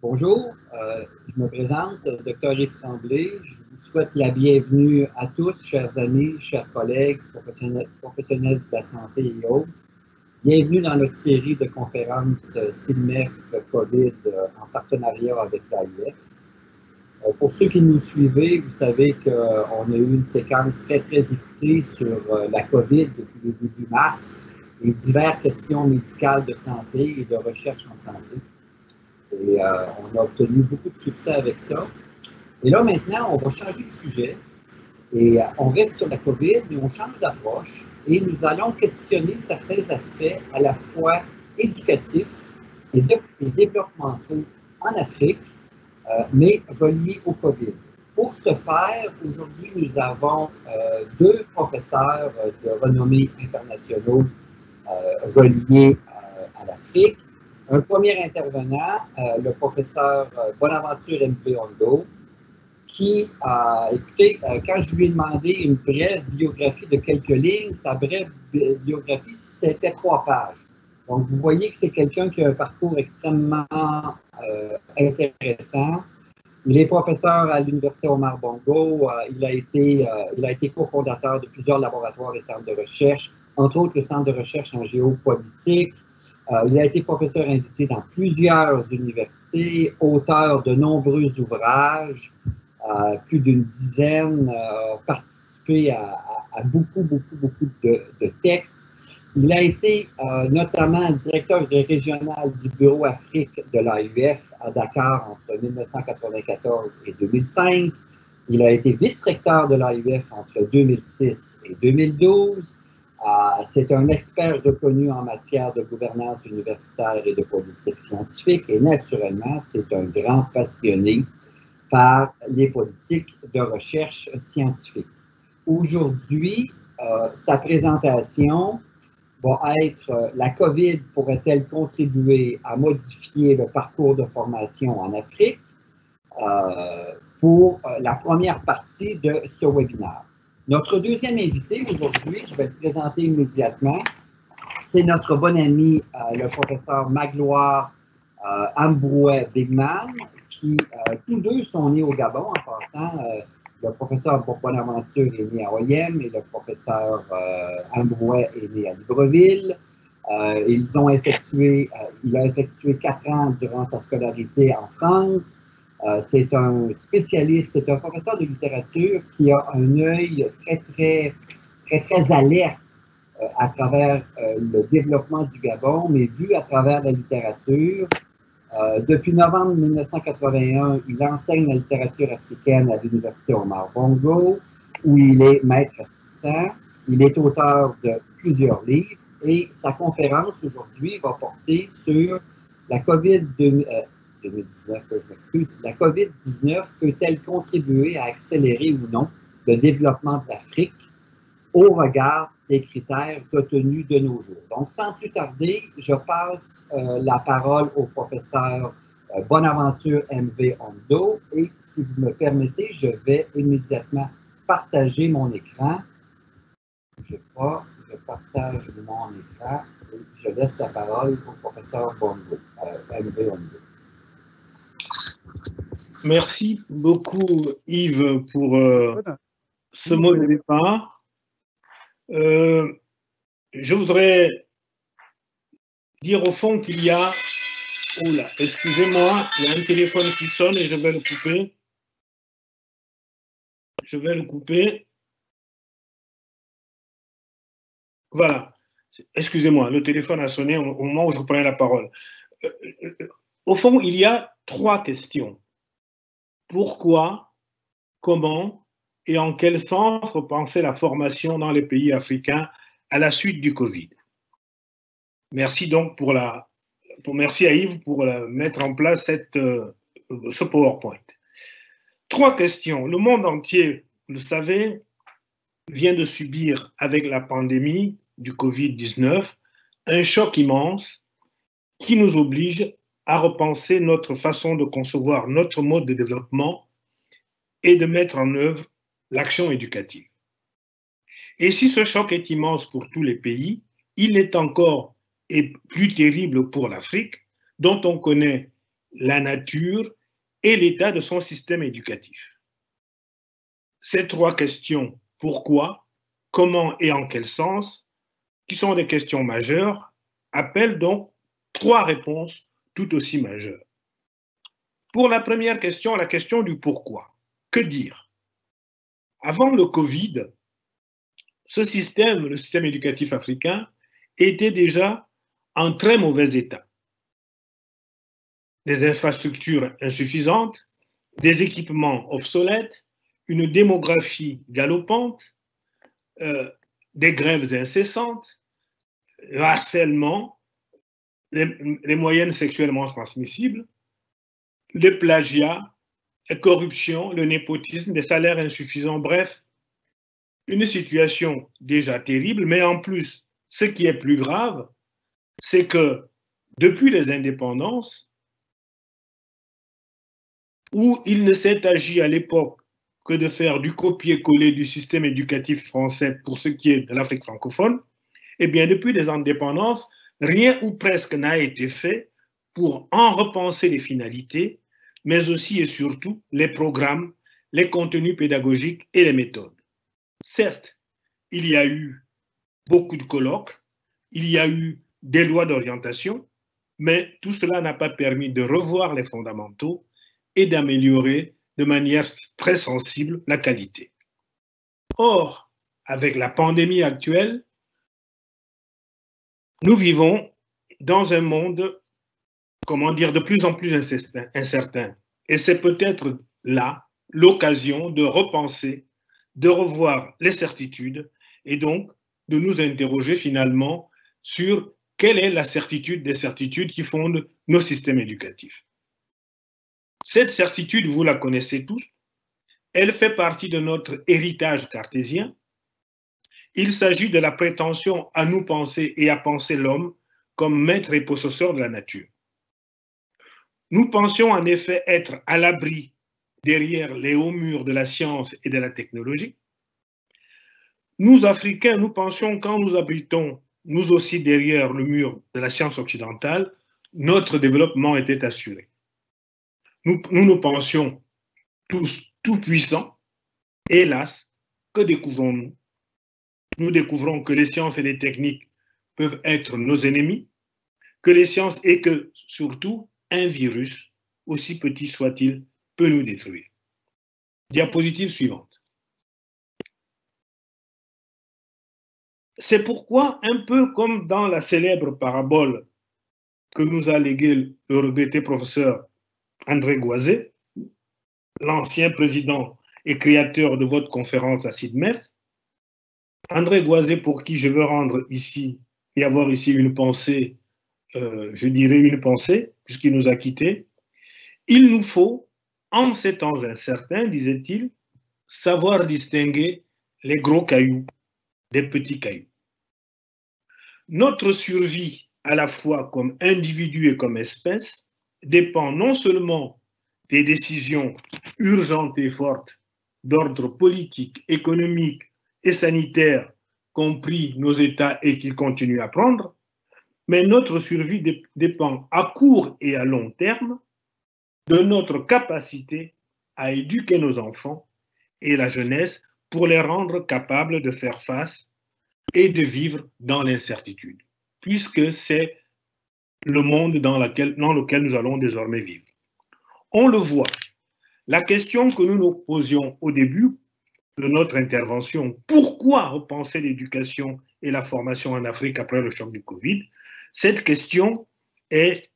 Bonjour, je me présente, Dr. Yves Tremblay. Je vous souhaite la bienvenue à tous, chers amis, chers collègues, professionnels de la santé et autres. Bienvenue dans notre série de conférences CILMEF COVID en partenariat avec l'AIF. Pour ceux qui nous suivez, vous savez qu'on a eu une séquence très écoutée sur la COVID depuis le début mars et diverses questions médicales de santé et de recherche en santé. Et on a obtenu beaucoup de succès avec ça. Et là, maintenant, on va changer de sujet. Et on reste sur la COVID, mais on change d'approche. Et nous allons questionner certains aspects à la fois éducatifs et développementaux en Afrique, mais reliés au COVID. Pour ce faire, aujourd'hui, nous avons deux professeurs de renommée internationale reliés à l'Afrique. Un premier intervenant, le professeur Bonaventure M.V. Ondo, qui, écoutez, quand je lui ai demandé une brève biographie de quelques lignes, sa brève biographie, c'était 3 pages. Donc, vous voyez que c'est quelqu'un qui a un parcours extrêmement intéressant. Il est professeur à l'Université Omar Bongo. Il a été cofondateur de plusieurs laboratoires et centres de recherche, entre autres le Centre de recherche en géopolitique. Il a été professeur invité dans plusieurs universités, auteur de nombreux ouvrages, plus d'une dizaine, participé à beaucoup de textes. Il a été notamment directeur régional du bureau Afrique de l'AIF à Dakar entre 1994 et 2005. Il a été vice-recteur de l'AIF entre 2006 et 2012. C'est un expert reconnu en matière de gouvernance universitaire et de politique scientifique et naturellement, c'est un grand passionné par les politiques de recherche scientifique. Aujourd'hui, sa présentation va être « La COVID pourrait-elle contribuer à modifier le parcours de formation en Afrique » pour la première partie de ce webinaire. Notre deuxième invité aujourd'hui, je vais le présenter immédiatement, c'est notre bon ami, le professeur Magloire Ambrouet Bigman, qui tous deux sont nés au Gabon en passant. Le professeur Bonaventure est né à Oyem et le professeur Ambrouet est né à Libreville. Il a effectué 4 ans durant sa scolarité en France. C'est un spécialiste, c'est un professeur de littérature qui a un œil très alerte à travers le développement du Gabon, mais vu à travers la littérature. Depuis novembre 1981, il enseigne la littérature africaine à l'Université Omar Bongo, où il est maître assistant. Il est auteur de plusieurs livres et sa conférence aujourd'hui va porter sur la COVID-19, la COVID-19 peut-elle contribuer à accélérer ou non le développement de l'Afrique au regard des critères retenus de nos jours. Donc, sans plus tarder, je passe la parole au professeur Bonaventure M.V. Ondo et si vous me permettez, je vais immédiatement partager mon écran. Je partage mon écran et je laisse la parole au professeur Bongo, M.V. Ondo. Merci beaucoup Yves pour ce mot de départ. Je voudrais dire au fond qu'il y a... Oula, excusez-moi, il y a un téléphone qui sonne et je vais le couper. Je vais le couper. Voilà. Excusez-moi, le téléphone a sonné au moment où je prenais la parole. Au fond, il y a 3 questions. Pourquoi, comment et en quel sens repenser la formation dans les pays africains à la suite du Covid? Merci donc merci à Yves pour mettre en place ce PowerPoint. 3 questions. Le monde entier, vous le savez, vient de subir avec la pandémie du Covid-19 un choc immense qui nous oblige à repenser notre façon de concevoir notre mode de développement et de mettre en œuvre l'action éducative. Et si ce choc est immense pour tous les pays, il est encore et plus terrible pour l'Afrique, dont on connaît la nature et l'état de son système éducatif. Ces trois questions, pourquoi, comment et en quel sens, qui sont des questions majeures, appellent donc trois réponses tout aussi majeures. Pour la première question, la question du pourquoi. Que dire? Avant le Covid, ce système, le système éducatif africain, était déjà en très mauvais état. Des infrastructures insuffisantes, des équipements obsolètes, une démographie galopante, des grèves incessantes, le harcèlement, les moyennes sexuellement transmissibles, le plagiat, la corruption, le népotisme, des salaires insuffisants, bref, une situation déjà terrible, mais en plus, ce qui est plus grave, c'est que depuis les indépendances, où il ne s'est agi à l'époque que de faire du copier-coller du système éducatif français pour ce qui est de l'Afrique francophone, eh bien, depuis les indépendances, rien ou presque n'a été fait pour en repenser les finalités, mais aussi et surtout les programmes, les contenus pédagogiques et les méthodes. Certes, il y a eu beaucoup de colloques, il y a eu des lois d'orientation, mais tout cela n'a pas permis de revoir les fondamentaux et d'améliorer de manière très sensible la qualité. Or, avec la pandémie actuelle, nous vivons dans un monde, comment dire, de plus en plus incertain. Et c'est peut-être là l'occasion de repenser, de revoir les certitudes et donc de nous interroger finalement sur quelle est la certitude des certitudes qui fondent nos systèmes éducatifs. Cette certitude, vous la connaissez tous, elle fait partie de notre héritage cartésien. Il s'agit de la prétention à nous penser et à penser l'homme comme maître et possesseur de la nature. Nous pensions en effet être à l'abri derrière les hauts murs de la science et de la technologie. Nous, Africains, nous pensions quand nous habitons, nous aussi, derrière le mur de la science occidentale, notre développement était assuré. Nous pensions tous tout puissants. Hélas, que découvrons-nous? Nous découvrons que les sciences et les techniques peuvent être nos ennemis, que les sciences et que, surtout, un virus, aussi petit soit-il, peut nous détruire. Diapositive suivante. C'est pourquoi, un peu comme dans la célèbre parabole que nous a léguée le regretté professeur André Goisset, l'ancien président et créateur de votre conférence à SIDMEF, André Goisset, pour qui je veux rendre ici et avoir ici une pensée, je dirais une pensée, puisqu'il nous a quittés, il nous faut, en ces temps incertains, disait-il, savoir distinguer les gros cailloux des petits cailloux. Notre survie, à la fois comme individu et comme espèce, dépend non seulement des décisions urgentes et fortes d'ordre politique, économique et sanitaire qu'ont pris nos États et qu'ils continuent à prendre, mais notre survie dépend à court et à long terme de notre capacité à éduquer nos enfants et la jeunesse pour les rendre capables de faire face et de vivre dans l'incertitude, puisque c'est le monde dans lequel nous allons désormais vivre. On le voit, la question que nous nous posions au début de notre intervention, pourquoi repenser l'éducation et la formation en Afrique après le choc du Covid? Cette question est,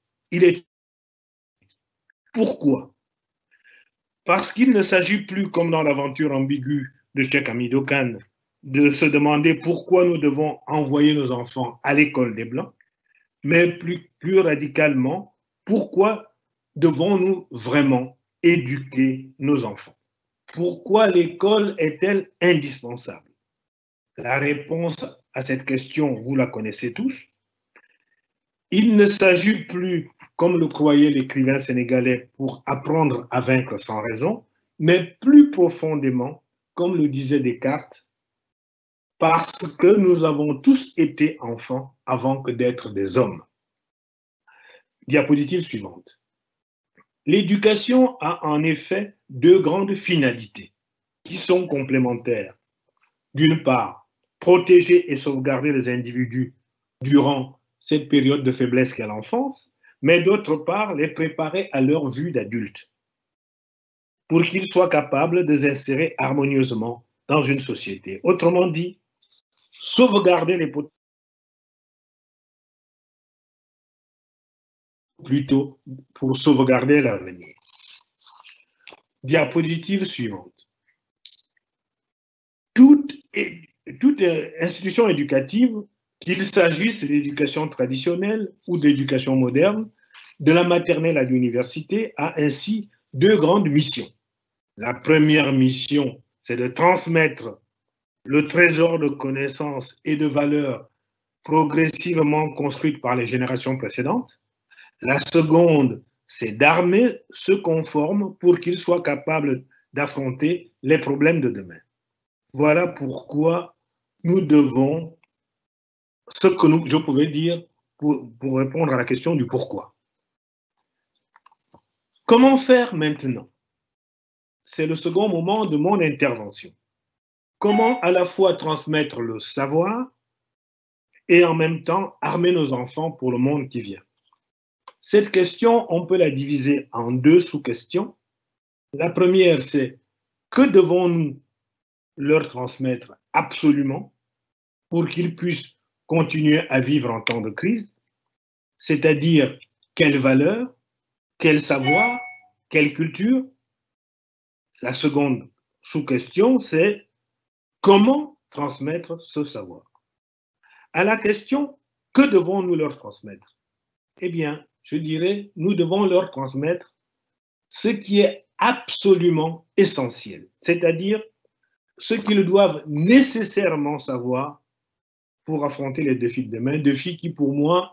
pourquoi? Parce qu'il ne s'agit plus, comme dans l'aventure ambiguë de Cheikh Hamidou Kane, de se demander pourquoi nous devons envoyer nos enfants à l'école des Blancs, mais plus radicalement, pourquoi devons-nous vraiment éduquer nos enfants? Pourquoi l'école est-elle indispensable? La réponse à cette question, vous la connaissez tous. Il ne s'agit plus, comme le croyait l'écrivain sénégalais, pour apprendre à vaincre sans raison, mais plus profondément, comme le disait Descartes, parce que nous avons tous été enfants avant que d'être des hommes. Diapositive suivante. L'éducation a en effet deux grandes finalités qui sont complémentaires. D'une part, protéger et sauvegarder les individus durant cette période de faiblesse qu'est l'enfance, mais d'autre part, les préparer à leur vue d'adulte pour qu'ils soient capables de s'insérer harmonieusement dans une société. Autrement dit, sauvegarder les potentiels plutôt pour sauvegarder l'avenir. Diapositive suivante. Toute institution éducative, qu'il s'agisse d'éducation traditionnelle ou d'éducation moderne, de la maternelle à l'université, a ainsi deux grandes missions. La première mission, c'est de transmettre le trésor de connaissances et de valeurs progressivement construites par les générations précédentes. La seconde, c'est d'armer ceux qu'on forme pour qu'ils soient capables d'affronter les problèmes de demain. Voilà pourquoi nous devons, ce que je pouvais dire pour répondre à la question du pourquoi. Comment faire maintenant? C'est le second moment de mon intervention. Comment à la fois transmettre le savoir et en même temps armer nos enfants pour le monde qui vient? Cette question, on peut la diviser en deux sous-questions. La première, c'est que devons-nous leur transmettre absolument pour qu'ils puissent continuer à vivre en temps de crise, c'est-à-dire quelles valeurs, quel savoir, quelle culture? La seconde sous-question, c'est comment transmettre ce savoir? À la question, que devons-nous leur transmettre? Eh bien, je dirais, nous devons leur transmettre ce qui est absolument essentiel, c'est-à-dire ce qu'ils doivent nécessairement savoir pour affronter les défis de demain, défis qui, pour moi,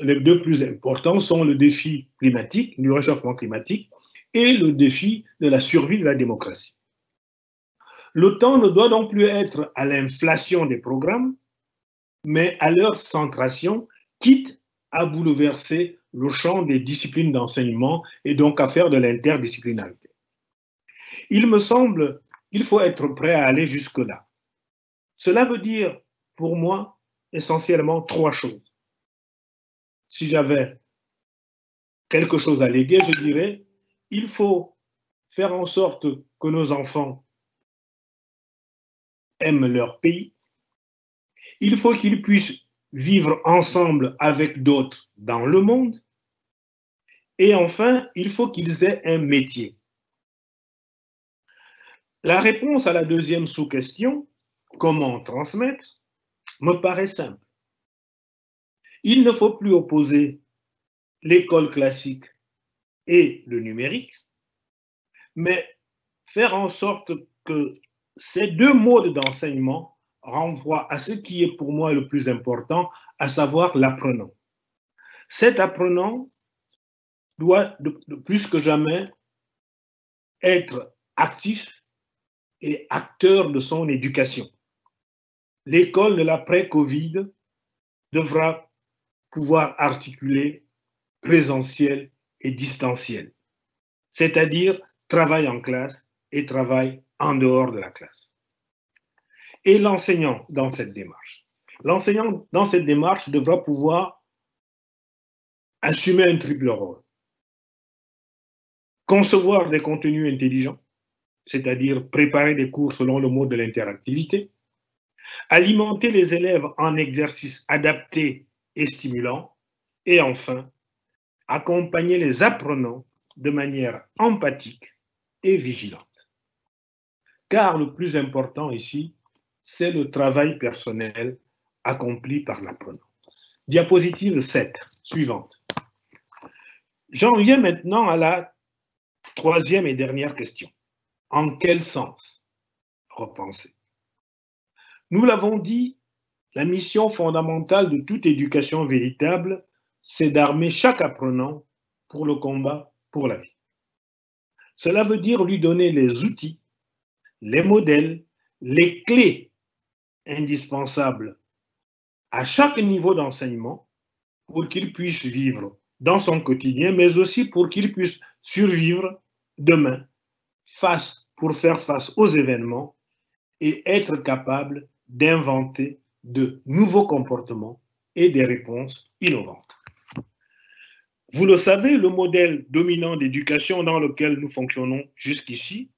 les deux plus importants sont le défi climatique, du réchauffement climatique, et le défi de la survie de la démocratie. Le temps ne doit donc plus être à l'inflation des programmes, mais à leur centration, quitte à bouleverser le champ des disciplines d'enseignement et donc à faire de l'interdisciplinarité. Il me semble qu'il faut être prêt à aller jusque-là. Cela veut dire, pour moi, essentiellement trois choses. Si j'avais quelque chose à léguer, je dirais, il faut faire en sorte que nos enfants aiment leur pays. Il faut qu'ils puissent vivre ensemble avec d'autres dans le monde. Et enfin, il faut qu'ils aient un métier. La réponse à la deuxième sous-question, comment transmettre, me paraît simple. Il ne faut plus opposer l'école classique et le numérique, mais faire en sorte que ces deux modes d'enseignement renvoient à ce qui est pour moi le plus important, à savoir l'apprenant. Cet apprenant doit de plus que jamais être actif et acteur de son éducation. L'école de l'après-Covid devra pouvoir articuler présentiel et distanciel, c'est-à-dire travail en classe et travail en dehors de la classe. Et l'enseignant dans cette démarche. L'enseignant dans cette démarche devra pouvoir assumer un triple rôle. Concevoir des contenus intelligents, c'est-à-dire préparer des cours selon le mode de l'interactivité, alimenter les élèves en exercices adaptés et stimulants, et enfin, accompagner les apprenants de manière empathique et vigilante. Car le plus important ici, c'est le travail personnel accompli par l'apprenant. Diapositive 7, suivante. J'en viens maintenant à la troisième et dernière question. En quel sens repenser? Nous l'avons dit, la mission fondamentale de toute éducation véritable, c'est d'armer chaque apprenant pour le combat pour la vie. Cela veut dire lui donner les outils, les modèles, les clés indispensables à chaque niveau d'enseignement pour qu'il puisse vivre dans son quotidien, mais aussi pour qu'il puisse survivre demain pour faire face aux événements et être capable d'inventer de nouveaux comportements et des réponses innovantes. Vous le savez, le modèle dominant d'éducation dans lequel nous fonctionnons jusqu'ici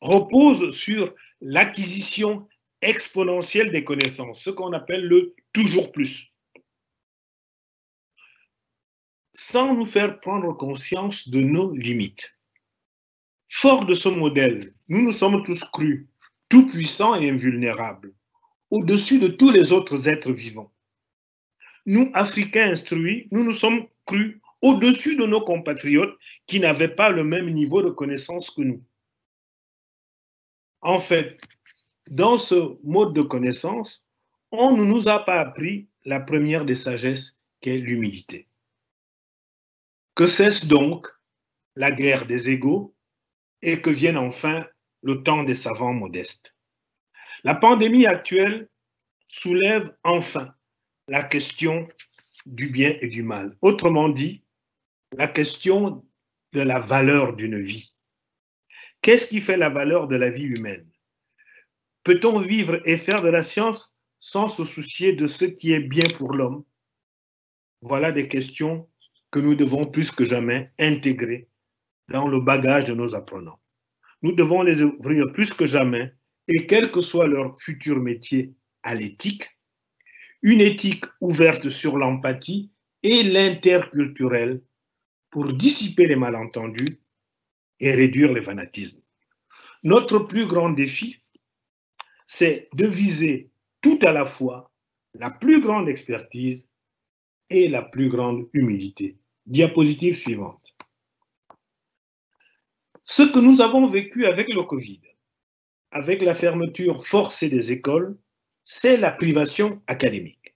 repose sur l'acquisition exponentielle des connaissances, ce qu'on appelle le toujours plus, sans nous faire prendre conscience de nos limites. Fort de ce modèle, nous nous sommes tous crus tout-puissants et invulnérables, au-dessus de tous les autres êtres vivants. Nous, Africains instruits, nous nous sommes crus au-dessus de nos compatriotes qui n'avaient pas le même niveau de connaissance que nous. En fait, dans ce mode de connaissance, on ne nous a pas appris la première des sagesses qu'est l'humilité. Que cesse donc la guerre des égaux et que vienne enfin le temps des savants modestes. La pandémie actuelle soulève enfin la question du bien et du mal. Autrement dit, la question de la valeur d'une vie. Qu'est-ce qui fait la valeur de la vie humaine? Peut-on vivre et faire de la science sans se soucier de ce qui est bien pour l'homme? Voilà des questions que nous devons plus que jamais intégrer dans le bagage de nos apprenants. Nous devons les ouvrir plus que jamais, et quel que soit leur futur métier, à l'éthique, une éthique ouverte sur l'empathie et l'interculturel pour dissiper les malentendus et réduire les fanatismes. Notre plus grand défi, c'est de viser tout à la fois la plus grande expertise et la plus grande humilité. Diapositive suivante. Ce que nous avons vécu avec le Covid, avec la fermeture forcée des écoles, c'est la privation académique.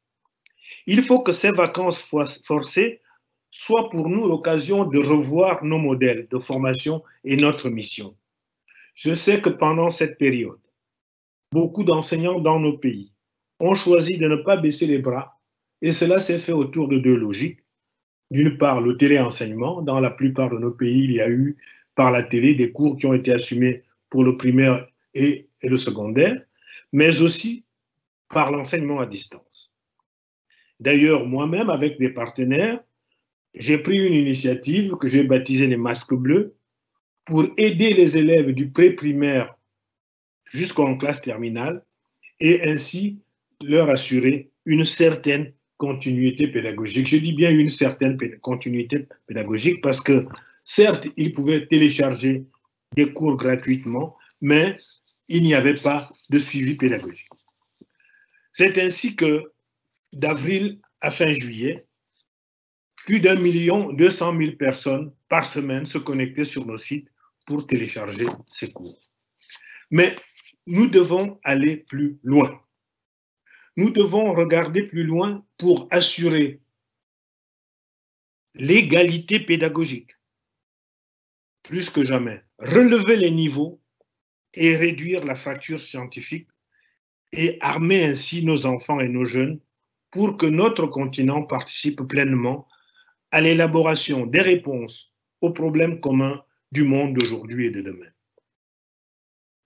Il faut que ces vacances forcées soient pour nous l'occasion de revoir nos modèles de formation et notre mission. Je sais que pendant cette période, beaucoup d'enseignants dans nos pays ont choisi de ne pas baisser les bras, et cela s'est fait autour de deux logiques. D'une part, le téléenseignement. Dans la plupart de nos pays, il y a eu par la télé des cours qui ont été assumés pour le primaire et le secondaire, mais aussi par l'enseignement à distance. D'ailleurs, moi-même, avec des partenaires, j'ai pris une initiative que j'ai baptisée les masques bleus pour aider les élèves du pré-primaire jusqu'en classe terminale et ainsi leur assurer une certaine continuité pédagogique. Je dis bien une certaine continuité pédagogique parce que certes, ils pouvaient télécharger des cours gratuitement, mais il n'y avait pas de suivi pédagogique. C'est ainsi que d'avril à fin juillet, plus d'1 200 000 personnes par semaine se connectaient sur nos sites pour télécharger ces cours. Mais nous devons aller plus loin. Nous devons regarder plus loin pour assurer l'égalité pédagogique. Plus que jamais, relever les niveaux et réduire la fracture scientifique et armer ainsi nos enfants et nos jeunes pour que notre continent participe pleinement à l'élaboration des réponses aux problèmes communs du monde d'aujourd'hui et de demain.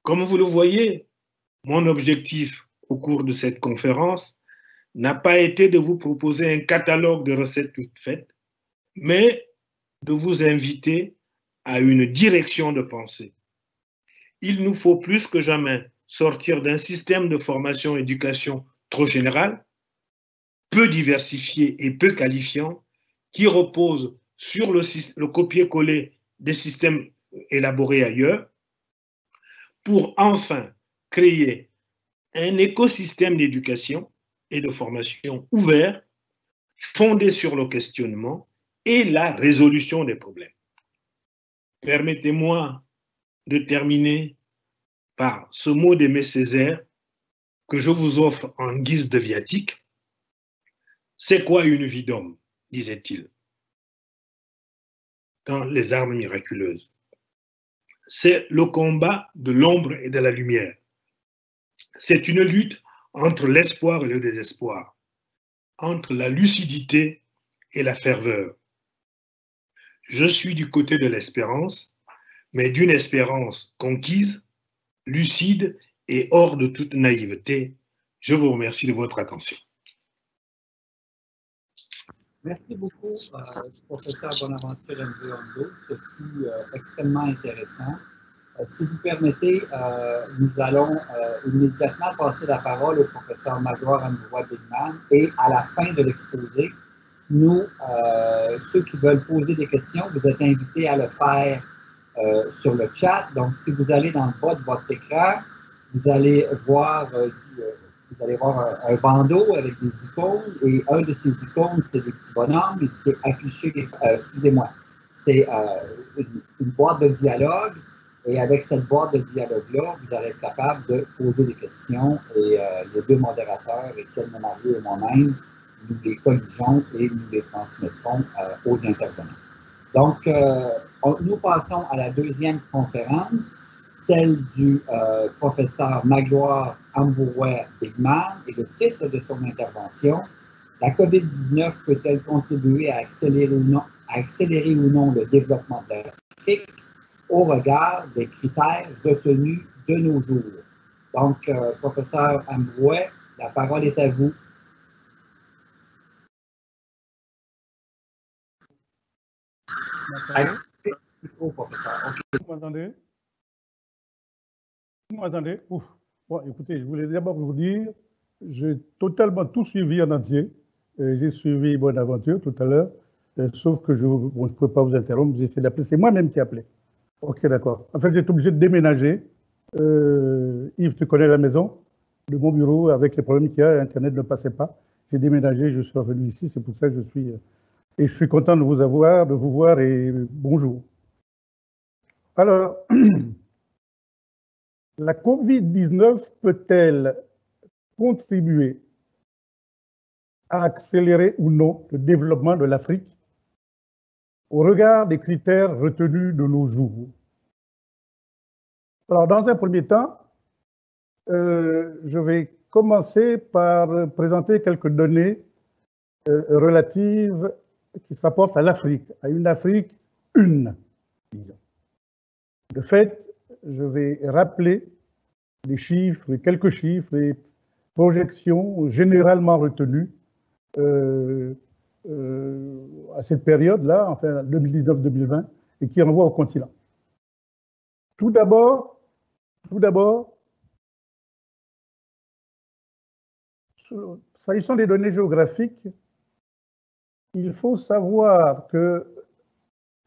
Comme vous le voyez, mon objectif au cours de cette conférence n'a pas été de vous proposer un catalogue de recettes toutes faites, mais de vous inviter à une direction de pensée. Il nous faut plus que jamais sortir d'un système de formation-éducation trop général, peu diversifié et peu qualifiant, qui repose sur le copier-coller des systèmes élaborés ailleurs, pour enfin créer un écosystème d'éducation et de formation ouvert, fondé sur le questionnement et la résolution des problèmes. Permettez-moi de terminer par ce mot d'Aimé Césaire que je vous offre en guise de viatique. C'est quoi une vie d'homme, disait-il, dans Les armes miraculeuses? C'est le combat de l'ombre et de la lumière. C'est une lutte entre l'espoir et le désespoir, entre la lucidité et la ferveur. je suis du côté de l'espérance, mais d'une espérance conquise, lucide et hors de toute naïveté. Je vous remercie de votre attention. Merci beaucoup, professeur Bonaventure Mbuondo. Ce fut extrêmement intéressant. Si vous permettez, nous allons immédiatement passer la parole au professeur Magloire Ambrois-Bigman et à la fin de l'exposé, nous, ceux qui veulent poser des questions, vous êtes invités à le faire sur le chat. Donc, si vous allez dans le bas de votre écran, vous allez voir un bandeau avec des icônes et un de ces icônes, c'est des petits bonhommes et c'est affiché, excusez-moi, c'est une boîte de dialogue et avec cette boîte de dialogue-là, vous allez être capable de poser des questions et les deux modérateurs, Étienne Ménarier et moi-même, nous les colligeons et nous les transmettrons aux intervenants. Donc, nous passons à la deuxième conférence, celle du professeur Magloire Ambrois-Bigman, et le titre de son intervention, « La COVID-19 peut-elle contribuer à accélérer ou non le développement de l'Afrique au regard des critères retenus de nos jours? » Donc, professeur Ambrois, la parole est à vous. Vous m'entendez? Vous m'entendez? Bon, écoutez, je voulais d'abord vous dire, j'ai totalement tout suivi en entier. J'ai suivi Bonaventure tout à l'heure, sauf que je ne pouvais pas vous interrompre, j'ai essayé d'appeler. C'est moi-même qui ai appelé. Ok, d'accord. En fait, j'étais obligé de déménager. Yves, tu connais la maison de mon bureau avec les problèmes qu'il y a, Internet ne passait pas. J'ai déménagé, je suis revenu ici, c'est pour ça que je suis... Et je suis content de vous avoir, de vous voir et bonjour. Alors, la COVID-19 peut-elle contribuer à accélérer ou non le développement de l'Afrique au regard des critères retenus de nos jours? Alors, dans un premier temps, je vais commencer par présenter quelques données relatives qui se rapportent à l'Afrique, à une Afrique une. De fait, je vais rappeler les chiffres, quelques chiffres et projections généralement retenues à cette période-là, enfin 2019-2020, et qui renvoient au continent. Tout d'abord, s'agissant des données géographiques, il faut savoir que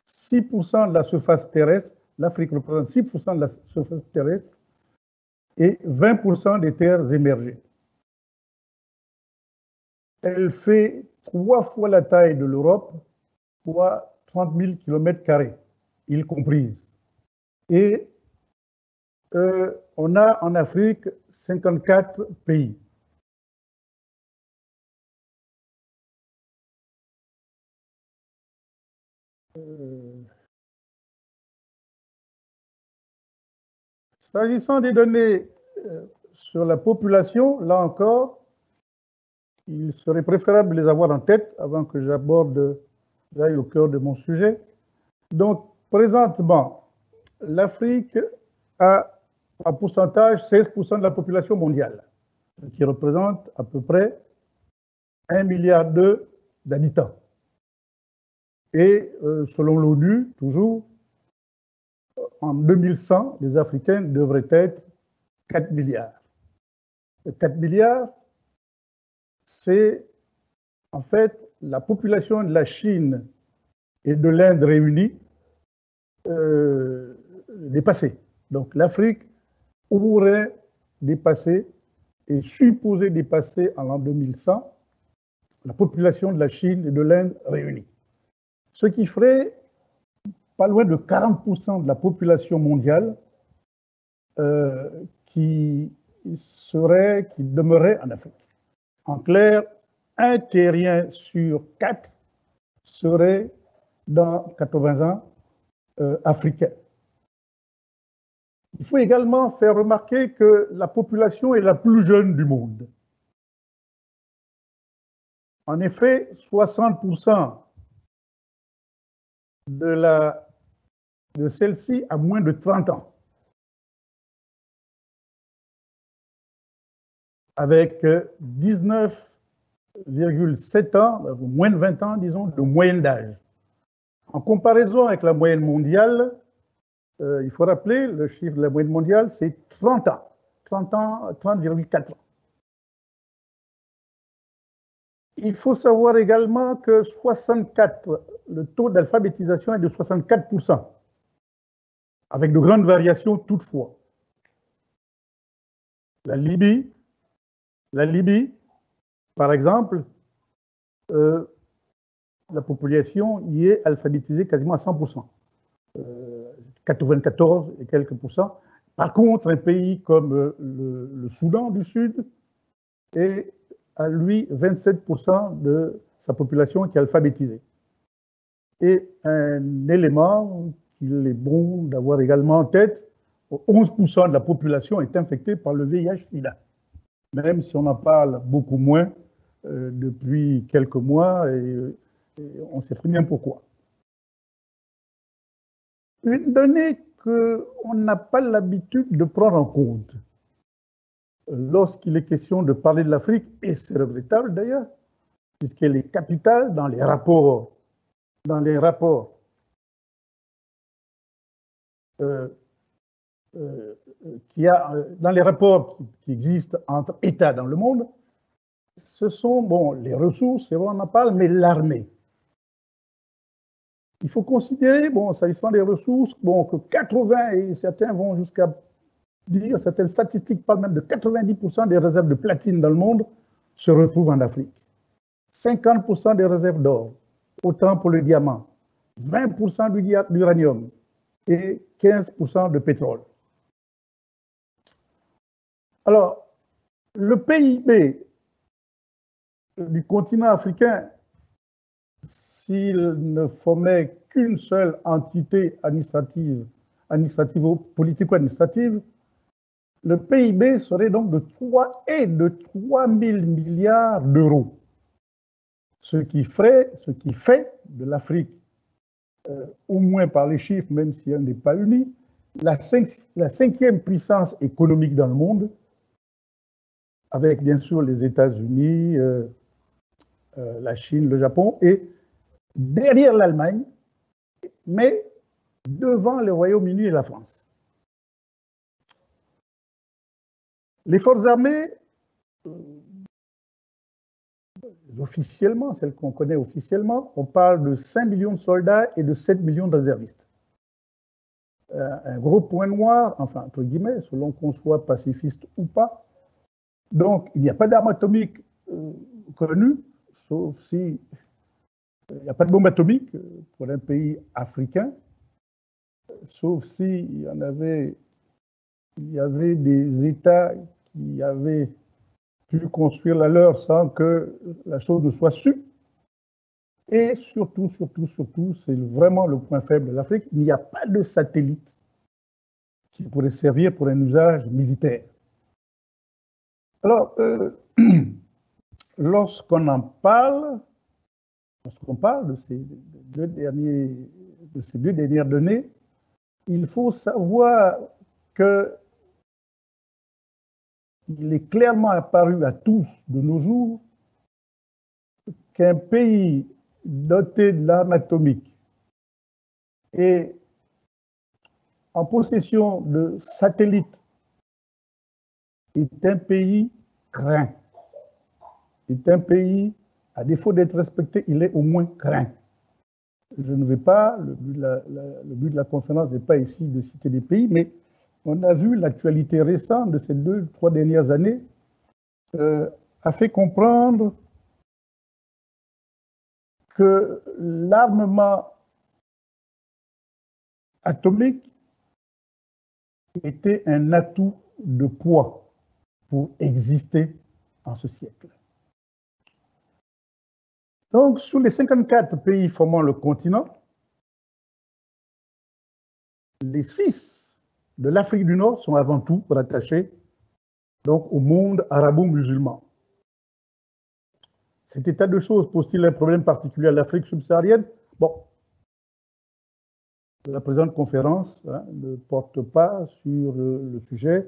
6% de la surface terrestre, l'Afrique représente 6% de la surface terrestre et 20% des terres émergées. Elle fait 3 fois la taille de l'Europe, soit 30 000 km², y compris. Et on a en Afrique 54 pays. S'agissant des données sur la population, là encore, il serait préférable de les avoir en tête avant que j'aille au cœur de mon sujet. Donc, présentement, l'Afrique a en pourcentage 16% de la population mondiale, ce qui représente à peu près 1,2 milliard d'habitants. Et selon l'ONU, toujours, en 2100, les Africains devraient être 4 milliards. 4 milliards, c'est en fait la population de la Chine et de l'Inde réunies dépassée. Donc l'Afrique aurait dépassé et supposé dépasser en l'an 2100 la population de la Chine et de l'Inde réunies. Ce qui ferait pas loin de 40% de la population mondiale qui demeurait en Afrique. En clair, un terrien sur 4 serait dans 80 ans africain. Il faut également faire remarquer que la population est la plus jeune du monde. En effet, 60% de celle-ci a moins de 30 ans. Avec 19,7 ans, moins de 20 ans, disons, de moyenne d'âge. En comparaison avec la moyenne mondiale, il faut rappeler, le chiffre de la moyenne mondiale, c'est 30 ans. 30,4 ans. Il faut savoir également que le taux d'alphabétisation est de 64%, avec de grandes variations toutefois. La Libye, par exemple, la population y est alphabétisée quasiment à 100%, 94 et quelques pourcents. Par contre, un pays comme le Soudan du Sud est à lui 27% de sa population qui est alphabétisée. Et un élément qu'il est bon d'avoir également en tête, 11% de la population est infectée par le VIH-Sida, même si on en parle beaucoup moins depuis quelques mois et on sait très bien pourquoi. Une donnée qu'on n'a pas l'habitude de prendre en compte lorsqu'il est question de parler de l'Afrique, et c'est regrettable d'ailleurs, puisqu'elle est capitale dans les rapports qui existent entre États dans le monde, ce sont, bon, les ressources, c'est vrai, on en parle, mais l'armée. Il faut considérer, bon, s'agissant des ressources, bon, que 80, et certains vont jusqu'à dire, certaines statistiques parlent même de 90% des réserves de platine dans le monde se retrouvent en Afrique. 50% des réserves d'or, autant pour le diamant, 20% d'uranium et 15% de pétrole. Alors, le PIB du continent africain, s'il ne formait qu'une seule entité administrative, politico-administrative, le PIB serait donc de 3 000 milliards d'euros, ce qui fait de l'Afrique, au moins par les chiffres, même si elle n'est pas unie, la 5e puissance économique dans le monde, avec bien sûr les États-Unis, la Chine, le Japon, et derrière l'Allemagne, mais devant le Royaume-Uni et la France. Les forces armées, officiellement, celles qu'on connaît officiellement, on parle de 5 millions de soldats et de 7 millions de réservistes. Un gros point noir, enfin, entre guillemets, selon qu'on soit pacifiste ou pas. Donc, il n'y a pas d'armes atomiques connues, sauf si il n'y a pas de bombe atomique pour un pays africain, sauf s'il y avait des États qui avaient pu construire la leur sans que la chose ne soit su. Et surtout, c'est vraiment le point faible de l'Afrique, il n'y a pas de satellite qui pourrait servir pour un usage militaire. Alors, lorsqu'on parle de ces deux dernières données, il faut savoir que il est clairement apparu à tous de nos jours qu'un pays doté de l'arme atomique et en possession de satellites est un pays craint. Est un pays, à défaut d'être respecté, il est au moins craint. Je ne vais pas, le but de la conférence n'est pas ici de citer des pays, mais on a vu l'actualité récente de ces 2-3 dernières années a fait comprendre que l'armement atomique était un atout de poids pour exister en ce siècle. Donc, sur les 54 pays formant le continent, les 6 de l'Afrique du Nord sont avant tout rattachés donc, au monde arabo-musulman. Cet état de choses pose-t-il un problème particulier à l'Afrique subsaharienne? Bon, la présente conférence ne porte pas sur le sujet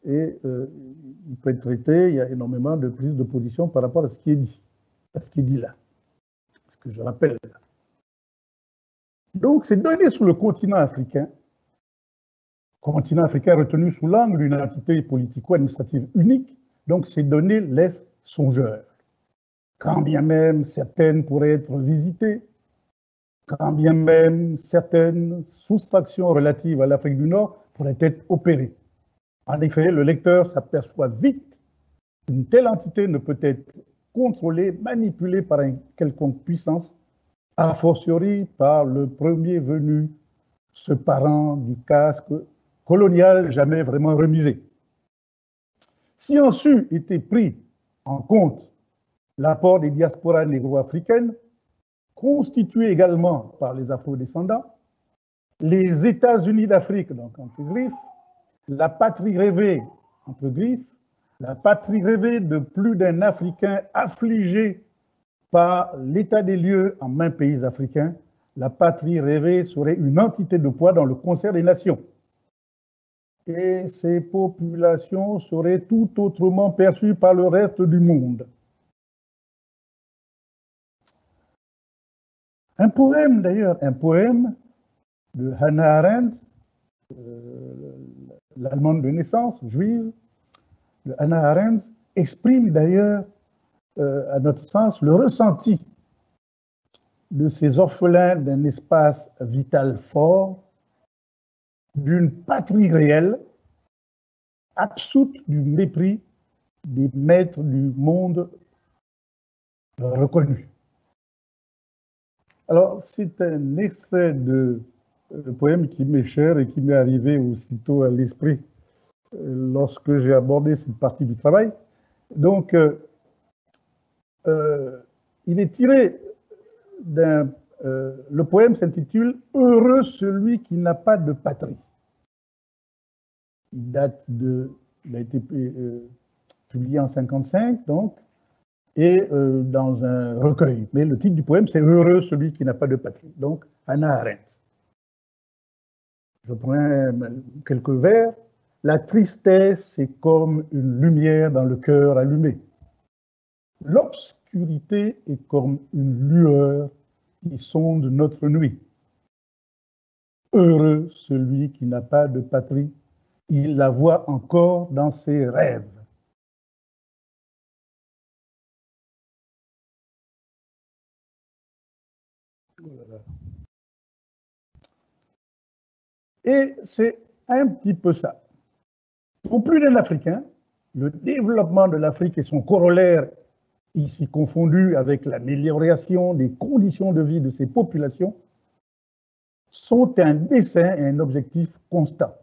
et il peut être traité, il y a énormément de prises de position par rapport à ce qui est dit, là, ce que je rappelle là. Donc, ces données sur le continent africain retenu sous l'angle d'une entité politico-administrative unique, donc ces données laissent songeur. Quand bien même certaines pourraient être visitées, quand bien même certaines soustractions relatives à l'Afrique du Nord pourraient être opérées. En effet, le lecteur s'aperçoit vite qu'une telle entité ne peut être contrôlée, manipulée par une quelconque puissance, a fortiori par le premier venu, ce parent du casque colonial jamais vraiment remisé. Si en eût été pris en compte l'apport des diasporas négro-africaines, constituées également par les afro-descendants, les États-Unis d'Afrique, donc entre griffes, la patrie rêvée, entre griffes, la patrie rêvée de plus d'un Africain affligé par l'état des lieux en main pays africain, la patrie rêvée serait une entité de poids dans le concert des nations. Et ces populations seraient tout autrement perçues par le reste du monde. Un poème d'ailleurs, un poème de Hannah Arendt, l'Allemande de naissance, juive, de Hannah Arendt, exprime d'ailleurs, à notre sens, le ressenti de ces orphelins d'un espace vital fort, d'une patrie réelle, absoute du mépris des maîtres du monde reconnus. Alors, c'est un extrait de poème qui m'est cher et qui m'est arrivé aussitôt à l'esprit lorsque j'ai abordé cette partie du travail. Donc, il est tiré d'un... le poème s'intitule « Heureux celui qui n'a pas de patrie ». Il a été publié en 1955, donc, et dans un recueil. Mais le titre du poème, c'est « Heureux celui qui n'a pas de patrie ». Donc, Hannah Arendt. Je prends quelques vers. « La tristesse, c'est comme une lumière dans le cœur allumé. L'obscurité est comme une lueur qui sonde notre nuit. Heureux celui qui n'a pas de patrie, il la voit encore dans ses rêves. » Et c'est un petit peu ça. Pour plus d'un Africain, le développement de l'Afrique et son corollaire, ici confondu avec l'amélioration des conditions de vie de ses populations, sont un dessein et un objectif constant.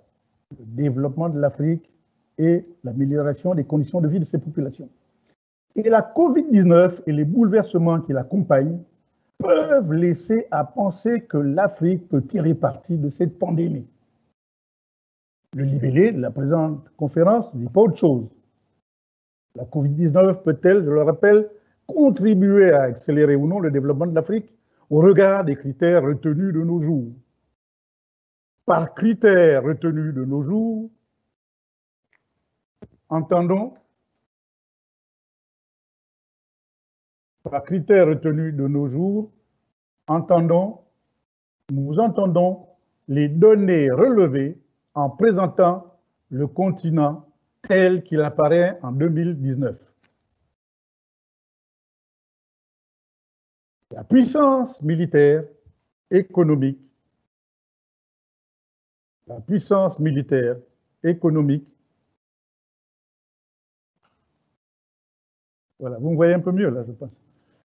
Le développement de l'Afrique et l'amélioration des conditions de vie de ses populations. Et la Covid-19 et les bouleversements qui l'accompagnent peuvent laisser à penser que l'Afrique peut tirer parti de cette pandémie. Le libellé de la présente conférence ne dit pas autre chose. La Covid-19 peut-elle, je le rappelle, contribuer à accélérer ou non le développement de l'Afrique au regard des critères retenus de nos jours? Par critères retenus de nos jours, entendons, par critères retenus de nos jours, nous entendons les données relevées en présentant le continent tel qu'il apparaît en 2019. La puissance militaire, économique, la puissance militaire, économique, voilà, vous me voyez un peu mieux là, je pense.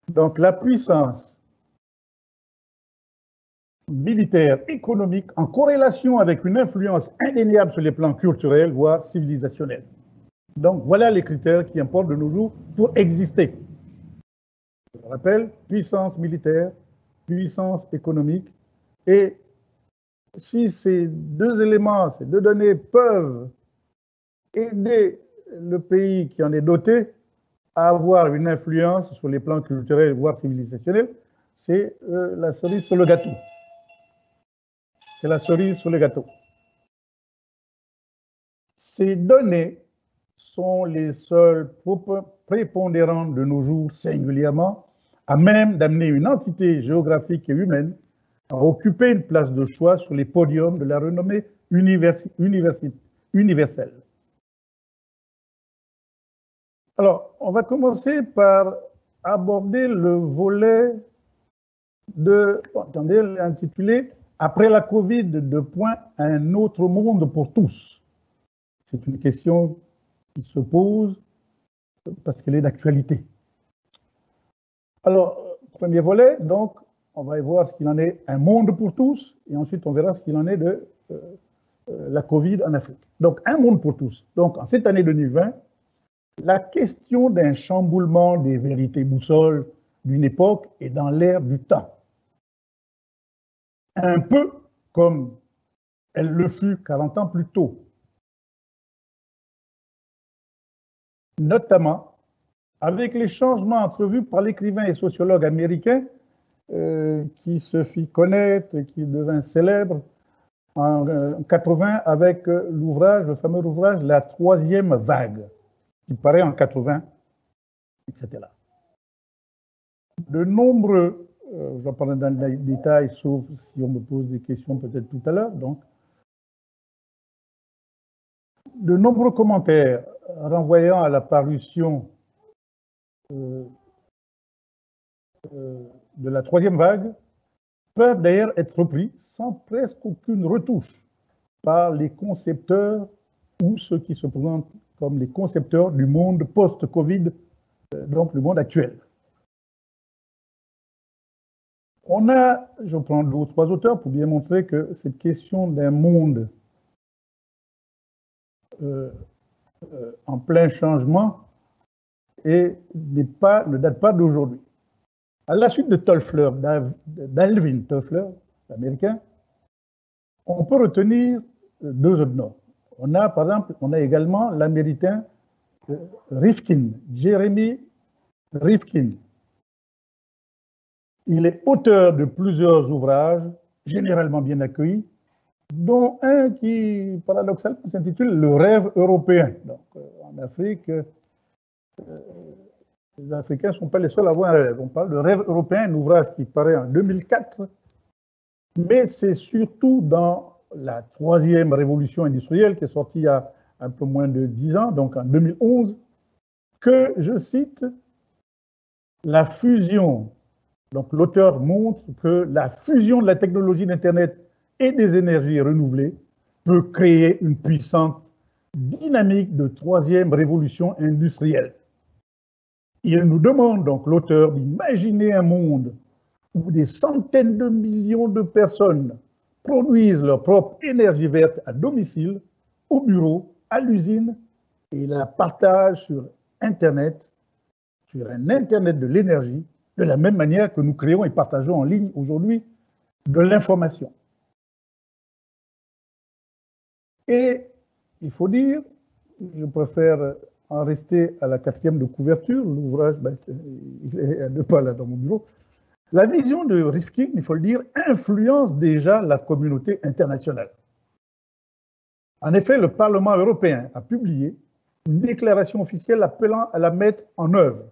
Donc la puissance militaire, économique, en corrélation avec une influence indéniable sur les plans culturels, voire civilisationnels. Donc voilà les critères qui importent de nos jours pour exister. Je rappelle, puissance militaire, puissance économique, et si ces deux éléments, ces deux données peuvent aider le pays qui en est doté à avoir une influence sur les plans culturels, voire civilisationnels, c'est la cerise sur le gâteau. c'est la cerise sur le gâteau. Ces données sont les seules prépondérantes de nos jours, singulièrement, à même d'amener une entité géographique et humaine à occuper une place de choix sur les podiums de la renommée universelle. Alors, on va commencer par aborder le volet attendez, intitulé « Après la Covid, un autre monde pour tous ». C'est une question qui se pose parce qu'elle est d'actualité. Alors, premier volet, donc, on va voir ce qu'il en est un monde pour tous, et ensuite on verra ce qu'il en est de la Covid en Afrique. Donc, un monde pour tous. Donc, en cette année 2020, la question d'un chamboulement des vérités boussoles d'une époque est dans l'air du temps. Un peu comme elle le fut 40 ans plus tôt. Notamment avec les changements entrevus par l'écrivain et sociologue américain qui se fit connaître et qui devint célèbre en 80 avec l'ouvrage, le fameux ouvrage La troisième vague, qui paraît en 80, etc. De nombreux, je vais parler dans les détails, sauf si on me pose des questions peut-être tout à l'heure, donc, de nombreux commentaires renvoyant à la parution de la troisième vague peuvent d'ailleurs être repris sans presque aucune retouche par les concepteurs ou ceux qui se présentent comme les concepteurs du monde post-Covid, donc le monde actuel. On a, je prends 2 ou 3 auteurs pour bien montrer que cette question d'un monde en plein changement ne date pas d'aujourd'hui. À la suite de Toffler, d'Alvin Toffler, l'américain, on peut retenir 2 autres noms. Par exemple, on a également l'américain Rifkin, Jeremy Rifkin. Il est auteur de plusieurs ouvrages, généralement bien accueillis, dont un qui, paradoxalement, s'intitule « Le rêve européen ». Donc, en Afrique, les Africains ne sont pas les seuls à avoir un rêve. On parle de rêve européen, un ouvrage qui paraît en 2004, mais c'est surtout dans la 3e révolution industrielle qui est sortie il y a un peu moins de 10 ans, donc en 2011, que, je cite, la fusion. Donc l'auteur montre que la fusion de la technologie d'Internet et des énergies renouvelées peut créer une puissante dynamique de 3e révolution industrielle. Il nous demande donc, l'auteur, d'imaginer un monde où des centaines de millions de personnes produisent leur propre énergie verte à domicile, au bureau, à l'usine, et la partagent sur Internet, sur un Internet de l'énergie, de la même manière que nous créons et partageons en ligne aujourd'hui de l'information. Et il faut dire, je préfère en rester à la 4e de couverture, l'ouvrage, il est à 2 pas là dans mon bureau. La vision de Rifkin, il faut le dire, influence déjà la communauté internationale. En effet, le Parlement européen a publié une déclaration officielle appelant à la mettre en œuvre.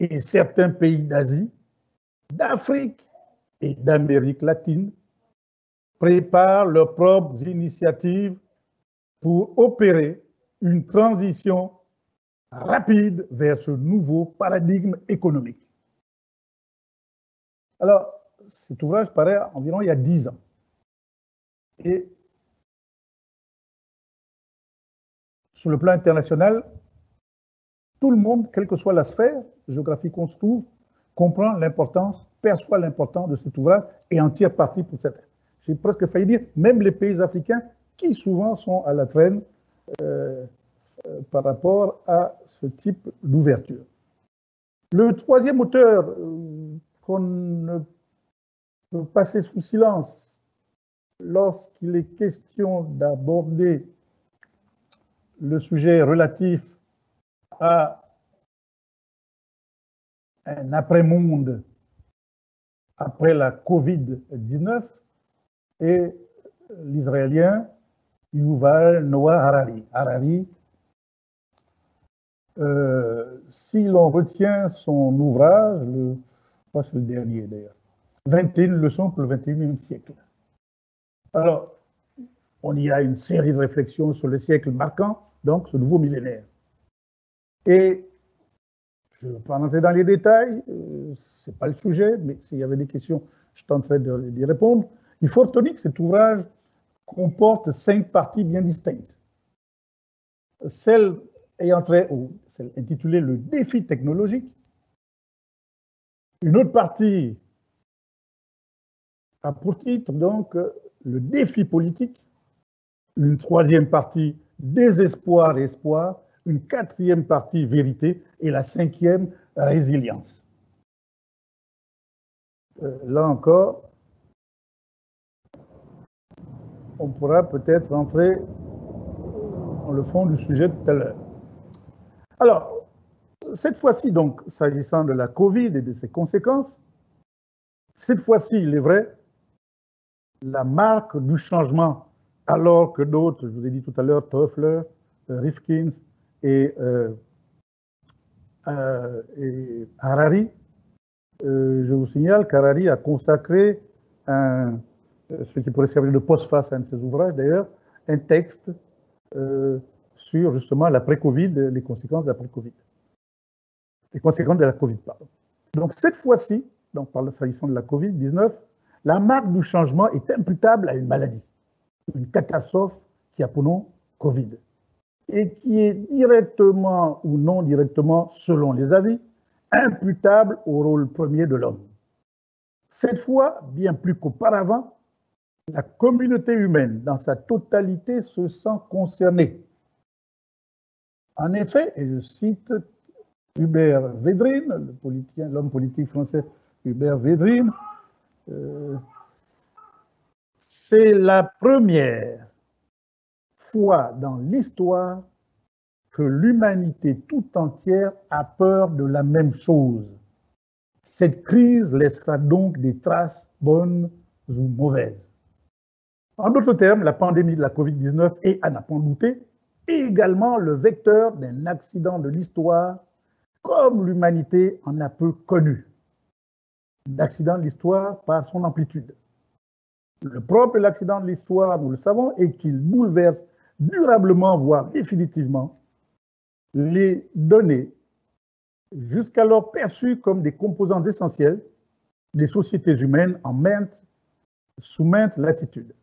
Et certains pays d'Asie, d'Afrique et d'Amérique latine préparent leurs propres initiatives pour opérer une transition rapide vers ce nouveau paradigme économique. Alors, cet ouvrage paraît environ il y a 10 ans. Et sur le plan international, tout le monde, quelle que soit la sphère géographique qu'on se trouve, comprend l'importance, perçoit l'importance de cet ouvrage et en tire parti pour certains. J'ai presque failli dire, même les pays africains qui souvent sont à la traîne par rapport à ce type d'ouverture. Le 3e auteur qu'on ne peut passer sous silence lorsqu'il est question d'aborder le sujet relatif à un après-monde après la Covid-19, et l'Israélien Yuval Noah Harari. Harari, si l'on retient son ouvrage, je crois que c'est le dernier d'ailleurs, 21 leçons pour le 21e siècle. Alors, on y a une série de réflexions sur le siècle marquant, donc ce nouveau millénaire. Et je ne vais pas rentrer dans les détails, ce n'est pas le sujet, mais s'il y avait des questions, je tenterai d'y répondre. Il faut retenir que cet ouvrage comporte 5 parties bien distinctes. Celle ayant trait celle intitulée Le défi technologique, une autre partie a pour titre donc Le défi politique, une troisième partie Désespoir et espoir, une quatrième partie Vérité et la cinquième Résilience. Là encore, on pourra peut-être rentrer dans le fond du sujet tout à l'heure. Alors, cette fois-ci, donc, s'agissant de la Covid et de ses conséquences, cette fois-ci, il est vrai, la marque du changement, alors que d'autres, je vous ai dit tout à l'heure, Toffler, Rifkin et Harari, je vous signale qu'Harari a consacré ce qui pourrait servir de postface à un de ses ouvrages d'ailleurs, un texte sur justement l'après-Covid, les conséquences de l'après-Covid. Les conséquences de la Covid, pardon. Donc cette fois-ci, s'agissant de la Covid-19, la marque du changement est imputable à une maladie, une catastrophe qui a pour nom Covid, et qui est directement ou non directement, selon les avis, imputable au rôle premier de l'homme. Cette fois, bien plus qu'auparavant, la communauté humaine, dans sa totalité, se sent concernée. En effet, et je cite Hubert Védrine, l'homme politique français Hubert Védrine, c'est la première fois dans l'histoire que l'humanité tout entière a peur de la même chose. Cette crise laissera donc des traces bonnes ou mauvaises. En d'autres termes, la pandémie de la Covid-19 est, à n'en pas douter, également le vecteur d'un accident de l'histoire comme l'humanité en a peu connu. L'accident de l'histoire par son amplitude. Le propre de l'accident de l'histoire, nous le savons, est qu'il bouleverse durablement, voire définitivement, les données jusqu'alors perçues comme des composantes essentielles des sociétés humaines sous maintes latitudes.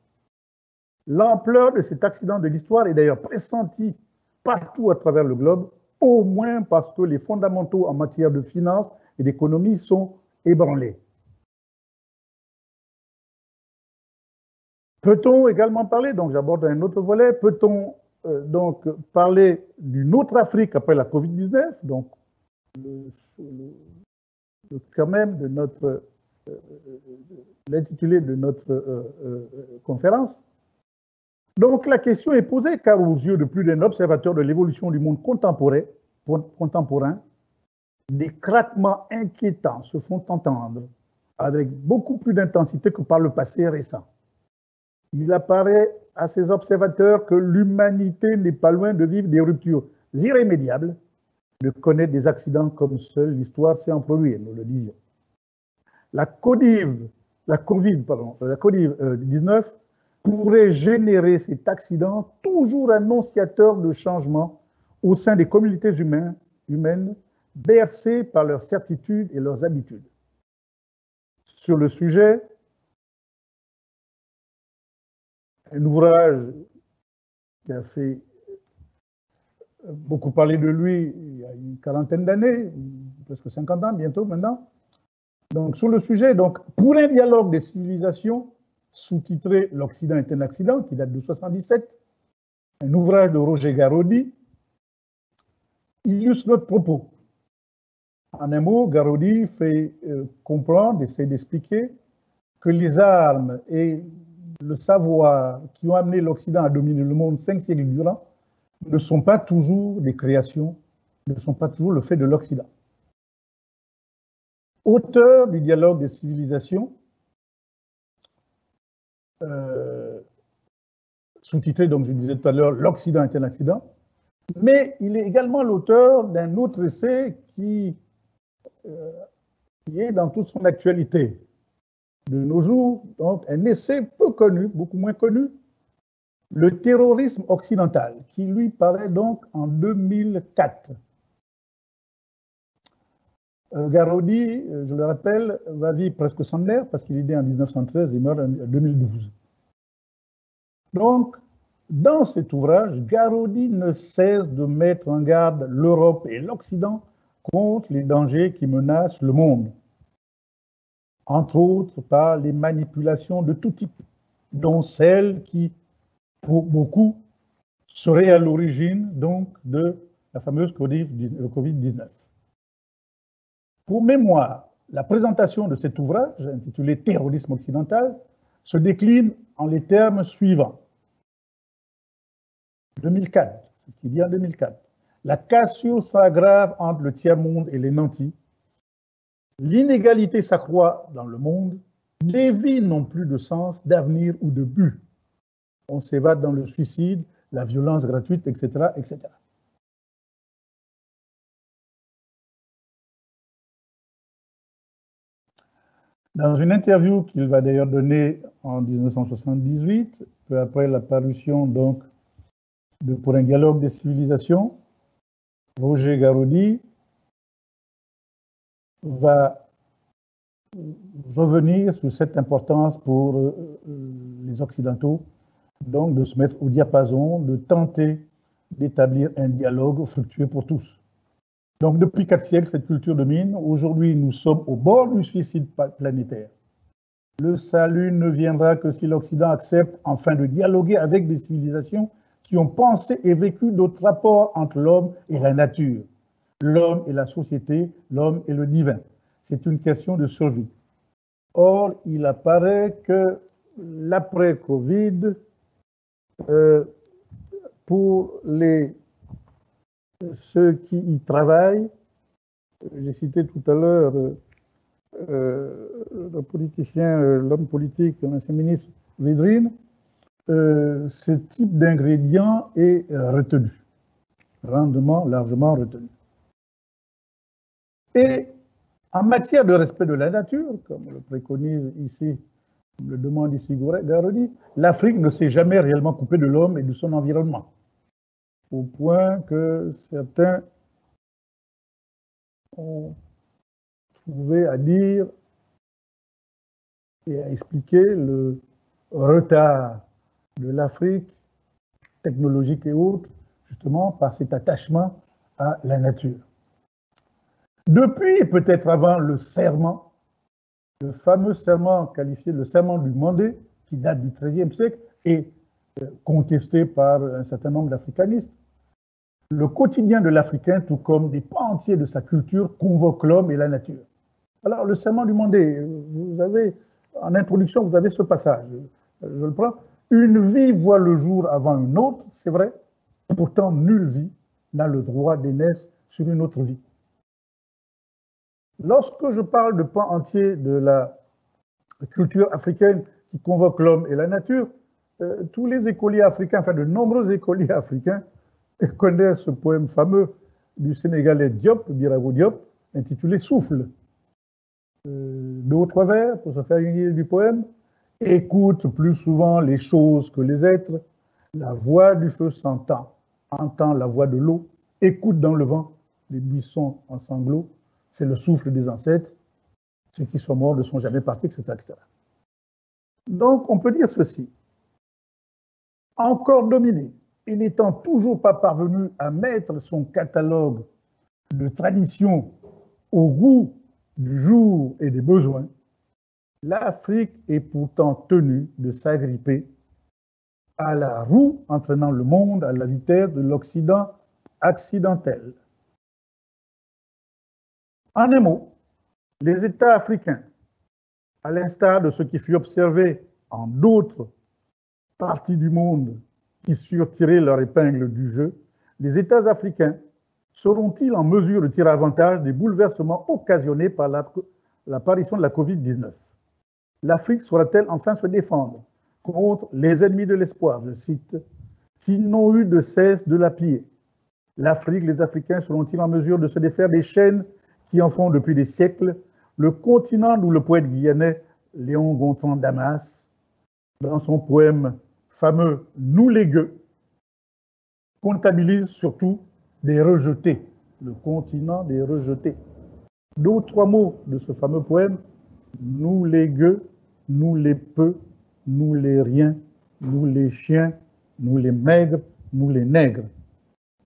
L'ampleur de cet accident de l'histoire est d'ailleurs pressentie partout à travers le globe, au moins parce que les fondamentaux en matière de finances et d'économie sont ébranlés. Peut-on également parler, donc j'aborde un autre volet, peut-on donc parler d'une autre Afrique après la Covid-19, donc quand même de l'intitulé de notre conférence. Donc la question est posée car aux yeux de plus d'un observateur de l'évolution du monde contemporain, des craquements inquiétants se font entendre avec beaucoup plus d'intensité que par le passé récent. Il apparaît à ces observateurs que l'humanité n'est pas loin de vivre des ruptures irrémédiables, de connaître des accidents comme seule l'histoire sait en produire, nous le disions. La Covid-19 pourrait générer cet accident toujours annonciateur de changement au sein des communautés humaines bercées par leurs certitudes et leurs habitudes. Sur le sujet, un ouvrage qui a fait beaucoup parler de lui il y a une quarantaine d'années, presque 50 ans bientôt maintenant. Donc sur le sujet, donc, pour un dialogue des civilisations, sous-titré L'Occident est un accident, qui date de 1977, un ouvrage de Roger Garaudy, illustre notre propos. En un mot, Garaudy fait comprendre, essaie d'expliquer que les armes et le savoir qui ont amené l'Occident à dominer le monde 5 siècles durant ne sont pas toujours des créations, ne sont pas toujours le fait de l'Occident. Auteur du dialogue des civilisations, sous-titré, donc je disais tout à l'heure, L'Occident est un accident, mais il est également l'auteur d'un autre essai qui est dans toute son actualité de nos jours, donc un essai peu connu, beaucoup moins connu, Le terrorisme occidental, qui lui paraît donc en 2004. Garaudy, je le rappelle, va vivre presque centenaire parce qu'il est né en 1913 et meurt en 2012. Donc, dans cet ouvrage, Garaudy ne cesse de mettre en garde l'Europe et l'Occident contre les dangers qui menacent le monde, entre autres par les manipulations de tout type, dont celles qui, pour beaucoup, seraient à l'origine donc de la fameuse Covid-19. Pour mémoire, la présentation de cet ouvrage, intitulé Terrorisme occidental, se décline en les termes suivants. 2004, ce qu'il dit en 2004. La cassure s'aggrave entre le tiers-monde et les nantis. L'inégalité s'accroît dans le monde. Les vies n'ont plus de sens, d'avenir ou de but. On s'évade dans le suicide, la violence gratuite, etc., etc. Dans une interview qu'il va d'ailleurs donner en 1978, peu après la parution donc Pour un dialogue des civilisations, Roger Garaudy va revenir sur cette importance pour les Occidentaux, donc de se mettre au diapason, de tenter d'établir un dialogue fructueux pour tous. Donc depuis 4 siècles, cette culture domine. Aujourd'hui, nous sommes au bord du suicide planétaire. Le salut ne viendra que si l'Occident accepte enfin de dialoguer avec des civilisations qui ont pensé et vécu d'autres rapports entre l'homme et la nature, l'homme et la société, l'homme et le divin. C'est une question de survie. Or, il apparaît que l'après-Covid, pour ceux qui y travaillent, j'ai cité tout à l'heure le politicien, l'homme politique, l'ancien ministre Védrine, ce type d'ingrédient est retenu, rendement largement retenu. Et en matière de respect de la nature, comme le préconise ici, comme le demande ici Garaudy, l'Afrique ne s'est jamais réellement coupée de l'homme et de son environnement, au point que certains ont trouvé à dire et à expliquer le retard de l'Afrique, technologique et autres, justement par cet attachement à la nature. Depuis, et peut-être avant le serment, le fameux serment qualifié le serment du Mandé, qui date du XIIIe siècle et contesté par un certain nombre d'africanistes, le quotidien de l'Africain, tout comme des pans entiers de sa culture, convoque l'homme et la nature. Alors, le serment du Mandé, vous avez, en introduction, vous avez ce passage, je le prends. Une vie voit le jour avant une autre, c'est vrai, pourtant nulle vie n'a le droit d'aînesse sur une autre vie. Lorsque je parle de pans entiers de la culture africaine qui convoque l'homme et la nature, tous les écoliers africains, enfin de nombreux écoliers africains, connaissent ce poème fameux du Sénégalais Diop, Birago Diop, intitulé Souffle. 2 ou 3 vers pour se faire une idée du poème. Écoute plus souvent les choses que les êtres, la voix du feu s'entend, entend la voix de l'eau, écoute dans le vent les buissons en sanglots, c'est le souffle des ancêtres, ceux qui sont morts ne sont jamais partis, etc., etc. Donc on peut dire ceci, encore dominé, et n'étant toujours pas parvenu à mettre son catalogue de traditions au goût du jour et des besoins, l'Afrique est pourtant tenue de s'agripper à la roue entraînant le monde à la vitesse de l'Occident accidentel. En un mot, les États africains, à l'instar de ce qui fut observé en d'autres parties du monde qui surent tirer leur épingle du jeu, les États africains seront-ils en mesure de tirer avantage des bouleversements occasionnés par l'apparition de la Covid-19 ? L'Afrique saura-t-elle enfin se défendre contre les ennemis de l'espoir, je cite, qui n'ont eu de cesse de la piller. L'Afrique, les Africains seront-ils en mesure de se défaire des chaînes qui en font depuis des siècles le continent d'où le poète guyanais Léon Gontran Damas, dans son poème fameux Nous les gueux, comptabilise surtout des rejetés, le continent des rejetés. Deux ou trois mots de ce fameux poème, nous les gueux, nous les peu, nous les riens, nous les chiens, nous les maigres, nous les nègres.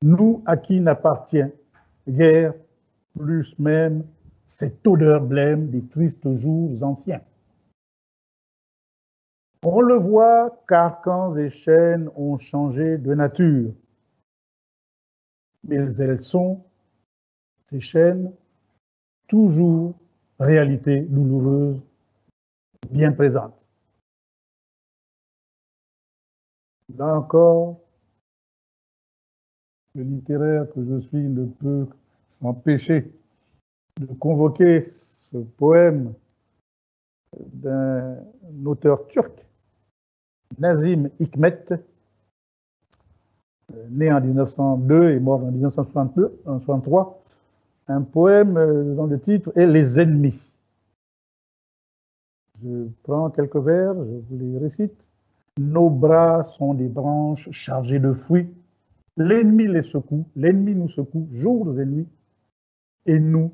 Nous à qui n'appartient guère, plus même cette odeur blême des tristes jours anciens. On le voit, carcans et chaînes ont changé de nature. Mais elles sont, ces chaînes, toujours réalité douloureuse, bien présente. Là encore, le littéraire que je suis ne peut s'empêcher de convoquer ce poème d'un auteur turc, Nazım Hikmet, né en 1902 et mort en 1963, un poème dont le titre est Les ennemis. Je prends quelques vers, je vous les récite. Nos bras sont des branches chargées de fruits. L'ennemi les secoue, l'ennemi nous secoue jours et nuits. Et nous,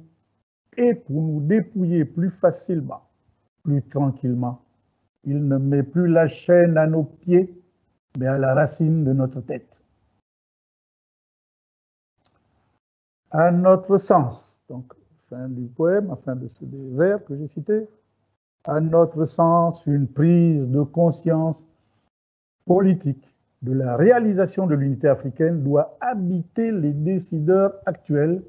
et pour nous dépouiller plus facilement, plus tranquillement, il ne met plus la chaîne à nos pieds, mais à la racine de notre tête. À notre sens, donc fin du poème, fin des vers que j'ai cités, à notre sens, une prise de conscience politique de la réalisation de l'unité africaine doit habiter les décideurs actuels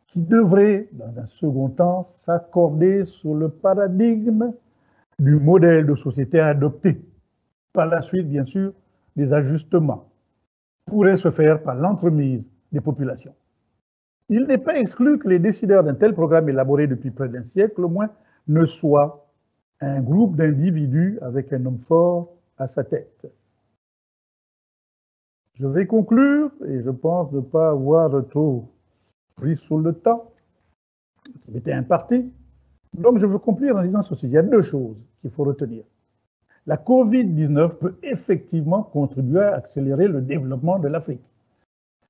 qui devraient, dans un second temps, s'accorder sur le paradigme du modèle de société à adopter. Par la suite, bien sûr, des ajustements pourraient se faire par l'entremise des populations. Il n'est pas exclu que les décideurs d'un tel programme élaboré depuis près d'un siècle au moins ne soient un groupe d'individus avec un homme fort à sa tête. Je vais conclure, et je pense ne pas avoir trop pris sur le temps, qui m'était imparti. Donc je veux conclure en disant ceci. Il y a deux choses qu'il faut retenir. La Covid-19 peut effectivement contribuer à accélérer le développement de l'Afrique,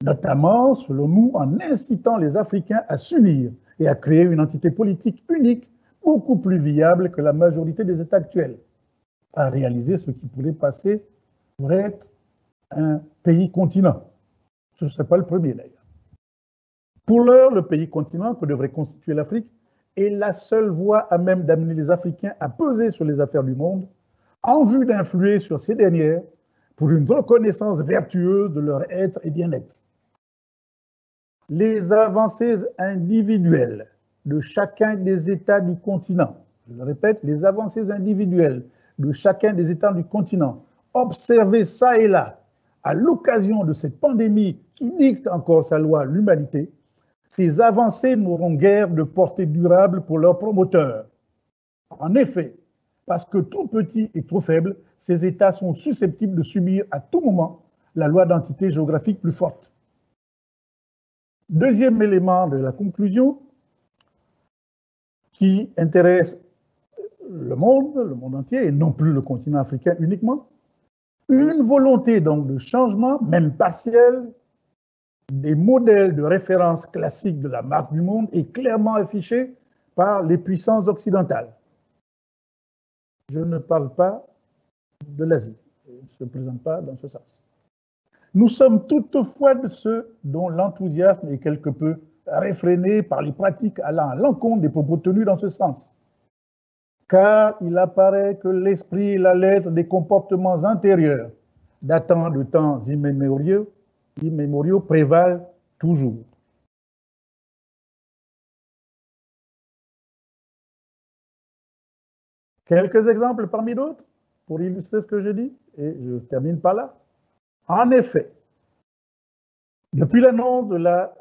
notamment, selon nous, en incitant les Africains à s'unir et à créer une entité politique unique, beaucoup plus viable que la majorité des États actuels, à réaliser ce qui pourrait passer pour être un pays-continent. Ce ne serait pas le premier d'ailleurs. Pour l'heure, le pays-continent que devrait constituer l'Afrique est la seule voie à même d'amener les Africains à peser sur les affaires du monde en vue d'influer sur ces dernières pour une reconnaissance vertueuse de leur être et bien-être. Les avancées individuelles de chacun des États du continent, je le répète, les avancées individuelles de chacun des États du continent, observées ça et là, à l'occasion de cette pandémie qui dicte encore sa loi à l'humanité, ces avancées n'auront guère de portée durable pour leurs promoteurs. En effet, parce que trop petits et trop faibles, ces États sont susceptibles de subir à tout moment la loi d'entité géographique plus forte. Deuxième élément de la conclusion qui intéresse le monde entier, et non plus le continent africain uniquement, une volonté donc de changement, même partiel, des modèles de référence classiques de la marque du monde est clairement affichée par les puissances occidentales. Je ne parle pas de l'Asie, elle ne se présente pas dans ce sens. Nous sommes toutefois de ceux dont l'enthousiasme est quelque peu réfréné par les pratiques allant à l'encontre des propos tenus dans ce sens. Car il apparaît que l'esprit et la lettre des comportements antérieurs, datant de temps immémoriaux, prévalent toujours. Quelques exemples parmi d'autres pour illustrer ce que je dis, et je termine par là. En effet, depuis l'annonce de la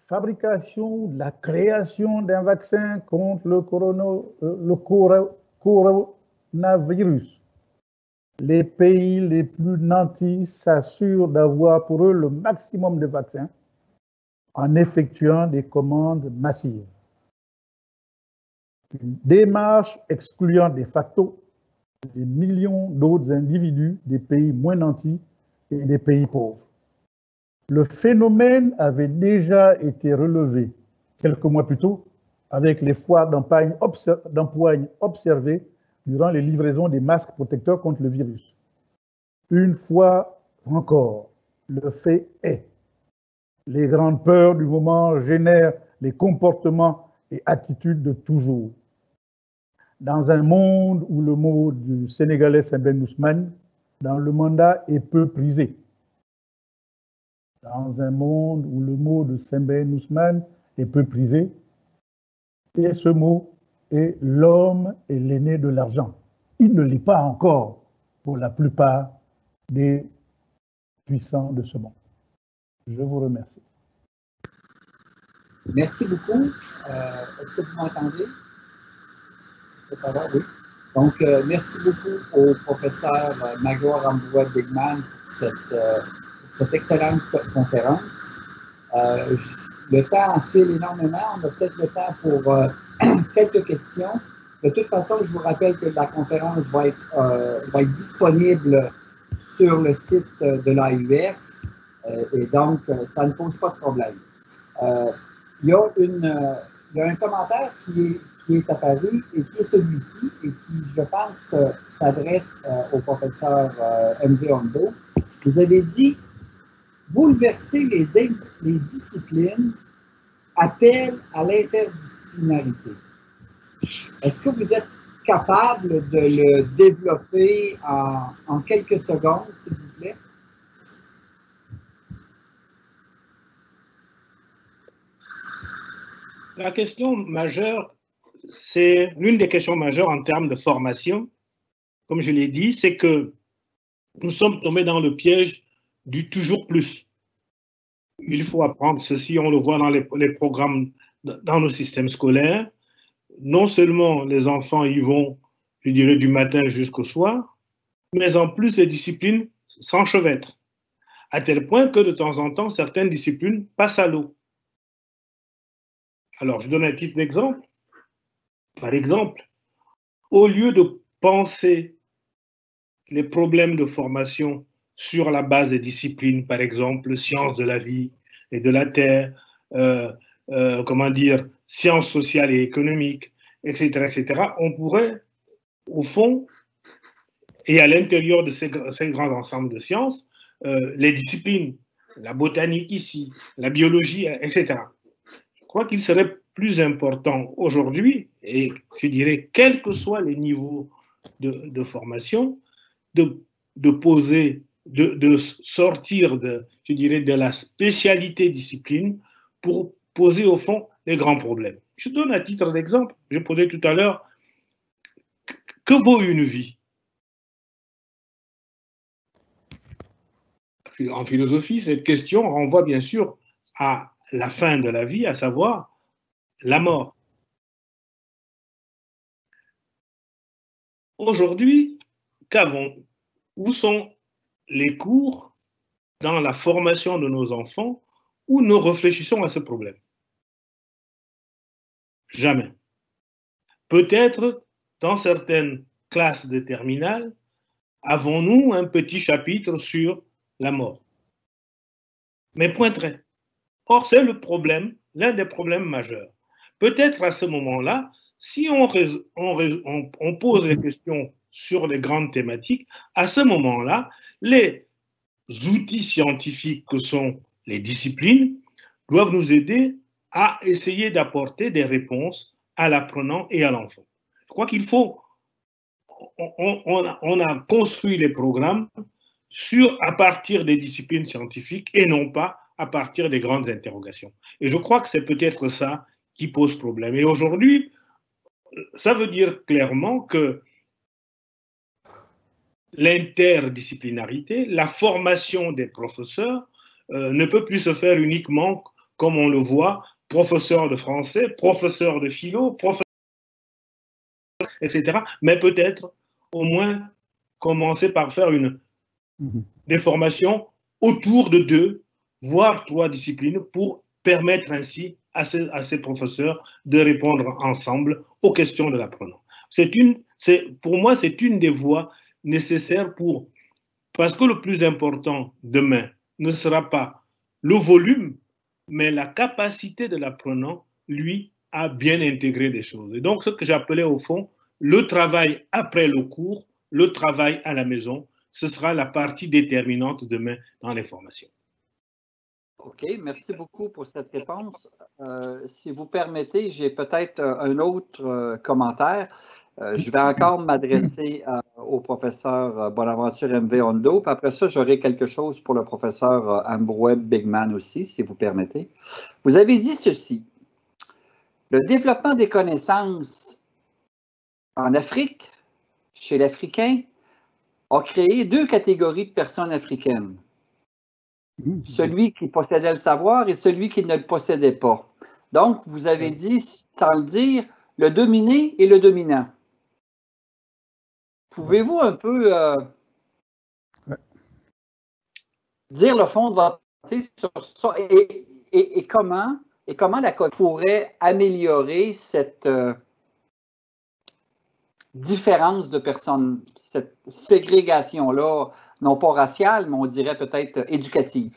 fabrication, de la création d'un vaccin contre le coronavirus, les pays les plus nantis s'assurent d'avoir pour eux le maximum de vaccins en effectuant des commandes massives. Une démarche excluant de facto des millions d'autres individus des pays moins nantis et des pays pauvres. Le phénomène avait déjà été relevé quelques mois plus tôt avec les foires d'empoigne observées durant les livraisons des masques protecteurs contre le virus. Une fois encore, le fait est, les grandes peurs du moment génèrent les comportements et attitudes de toujours. Dans un monde où le mot du Sénégalais Sembène Ousmane, dans le mandat est peu prisé. Dans un monde où le mot de Sembène Ousmane est peu prisé, et ce mot est l'homme est l'aîné de l'argent. Il ne l'est pas encore pour la plupart des puissants de ce monde. Je vous remercie. Merci beaucoup. Est-ce que vous m'entendez? Oui. Donc, merci beaucoup au professeur Magloire Ambroise-Bigman pour cette excellente conférence. Le temps file énormément. On a peut-être le temps pour quelques questions. De toute façon, je vous rappelle que la conférence va être disponible sur le site de l'AUF et donc, ça ne pose pas de problème. Il y a un commentaire qui est apparu et qui est celui-ci et qui, je pense, s'adresse au professeur M.V. Hondo. Vous avez dit « Bouleverser les disciplines appelle à l'interdisciplinarité ». Est-ce que vous êtes capable de le développer en quelques secondes, s'il vous plaît? La question majeure, c'est l'une des questions majeures en termes de formation, comme je l'ai dit, c'est que nous sommes tombés dans le piège du toujours plus. Il faut apprendre ceci, on le voit dans les programmes, dans nos systèmes scolaires. Non seulement les enfants y vont, je dirais, du matin jusqu'au soir, mais en plus les disciplines s'enchevêtrent, à tel point que de temps en temps, certaines disciplines passent à l'eau. Alors, je donne un titre d'exemple. Par exemple, au lieu de penser les problèmes de formation sur la base des disciplines, par exemple, sciences de la vie et de la terre, sciences sociales et économiques, etc., on pourrait, au fond, et à l'intérieur de ces grands ensembles de sciences, les disciplines, la botanique ici, la biologie, etc. Je crois qu'il serait plus important aujourd'hui, et je dirais, quels que soient les niveaux de formation, de poser, de sortir je dirais, de la spécialité discipline pour poser au fond les grands problèmes. Je donne un titre d'exemple. Je posais tout à l'heure, que vaut une vie? En philosophie, cette question renvoie bien sûr à la fin de la vie, à savoir la mort. Aujourd'hui, où sont les cours dans la formation de nos enfants où nous réfléchissons à ce problème? Jamais. Peut-être dans certaines classes de terminale, avons-nous un petit chapitre sur la mort. Mais point très. Or, c'est le problème, l'un des problèmes majeurs. Peut-être à ce moment-là, si on pose les questions sur les grandes thématiques, à ce moment-là, les outils scientifiques que sont les disciplines doivent nous aider à essayer d'apporter des réponses à l'apprenant et à l'enfant. Je crois qu'il faut, on a construit les programmes à partir des disciplines scientifiques et non pas à partir des grandes interrogations. Et je crois que c'est peut-être ça qui pose problème. Et aujourd'hui, ça veut dire clairement que l'interdisciplinarité, la formation des professeurs ne peut plus se faire uniquement comme on le voit, professeur de français, professeur de philo, professeur, etc. Mais peut-être au moins commencer par faire des formations autour de 2, voire 3 disciplines pour permettre ainsi à ces professeurs de répondre ensemble aux questions de l'apprenant. Pour moi, c'est une des voies nécessaires parce que le plus important demain ne sera pas le volume, mais la capacité de l'apprenant, lui, à bien intégrer des choses. Et donc, ce que j'appelais au fond le travail après le cours, le travail à la maison, ce sera la partie déterminante demain dans les formations. OK, merci beaucoup pour cette réponse. Si vous permettez, j'ai peut-être un autre commentaire. Je vais encore m'adresser au professeur Bonaventure M.V. Hondo, puis après ça, j'aurai quelque chose pour le professeur Ambrouet Bigman aussi, si vous permettez. Vous avez dit ceci: le développement des connaissances en Afrique, chez l'Africain, a créé 2 catégories de personnes africaines. Celui qui possédait le savoir et celui qui ne le possédait pas. Donc, vous avez dit, sans le dire, le dominé et le dominant. Pouvez-vous un peu dire le fond de votre pensée sur ça et comment la CODE pourrait améliorer cette différence de personnes, cette ségrégation-là, non pas raciale, mais on dirait peut-être éducative?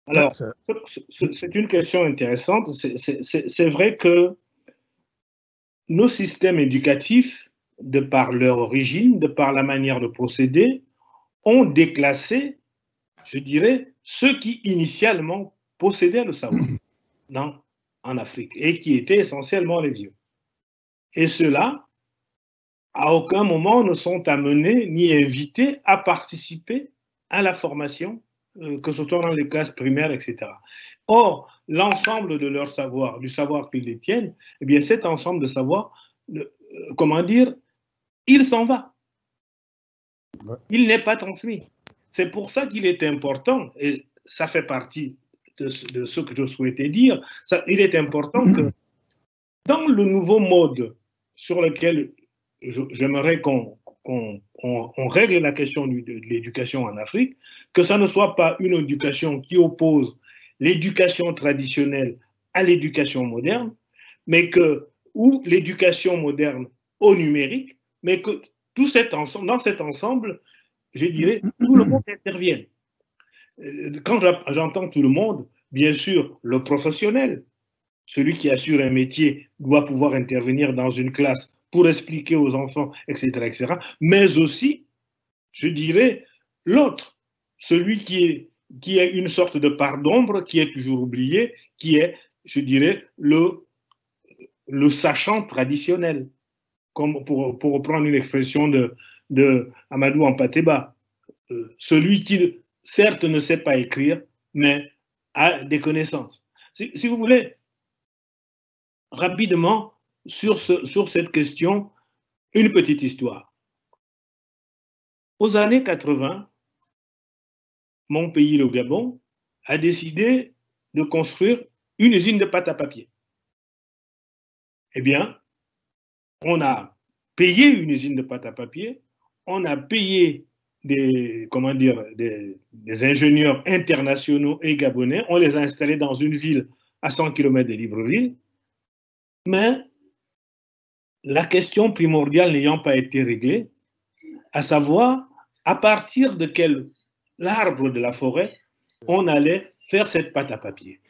Alors, c'est une question intéressante. C'est vrai que nos systèmes éducatifs, de par leur origine, de par la manière de procéder, ont déclassé, je dirais, ceux qui initialement possédaient le savoir en Afrique et qui étaient essentiellement les vieux. Et ceux-là, à aucun moment ne sont amenés ni invités à participer à la formation, que ce soit dans les classes primaires, etc. Or, l'ensemble de leur savoir, du savoir qu'ils détiennent, eh bien, cet ensemble de savoir, comment dire, il s'en va. Il n'est pas transmis. C'est pour ça qu'il est important, et ça fait partie de ce que je souhaitais dire, il est important que dans le nouveau mode sur lequel j'aimerais qu'on règle la question de l'éducation en Afrique, que ça ne soit pas une éducation qui oppose l'éducation traditionnelle à l'éducation moderne, mais ou l'éducation moderne au numérique, mais que dans cet ensemble, je dirais, tout le monde intervienne. Quand j'entends tout le monde, bien sûr, le professionnel, celui qui assure un métier, doit pouvoir intervenir dans une classe pour expliquer aux enfants, etc., etc. Mais aussi, je dirais, l'autre, celui qui est une sorte de part d'ombre, qui est toujours oublié, qui est, je dirais, le sachant traditionnel, comme pour reprendre une expression de Amadou Ampateba, celui qui, certes, ne sait pas écrire, mais a des connaissances. Si vous voulez, rapidement, sur cette question, une petite histoire. Aux années 80, mon pays, le Gabon, a décidé de construire une usine de pâte à papier. Eh bien, on a payé une usine de pâte à papier, on a payé des ingénieurs internationaux et gabonais, on les a installés dans une ville à 100 km de Libreville, mais la question primordiale n'ayant pas été réglée, à savoir à partir de quel arbre de la forêt on allait faire cette pâte à papier.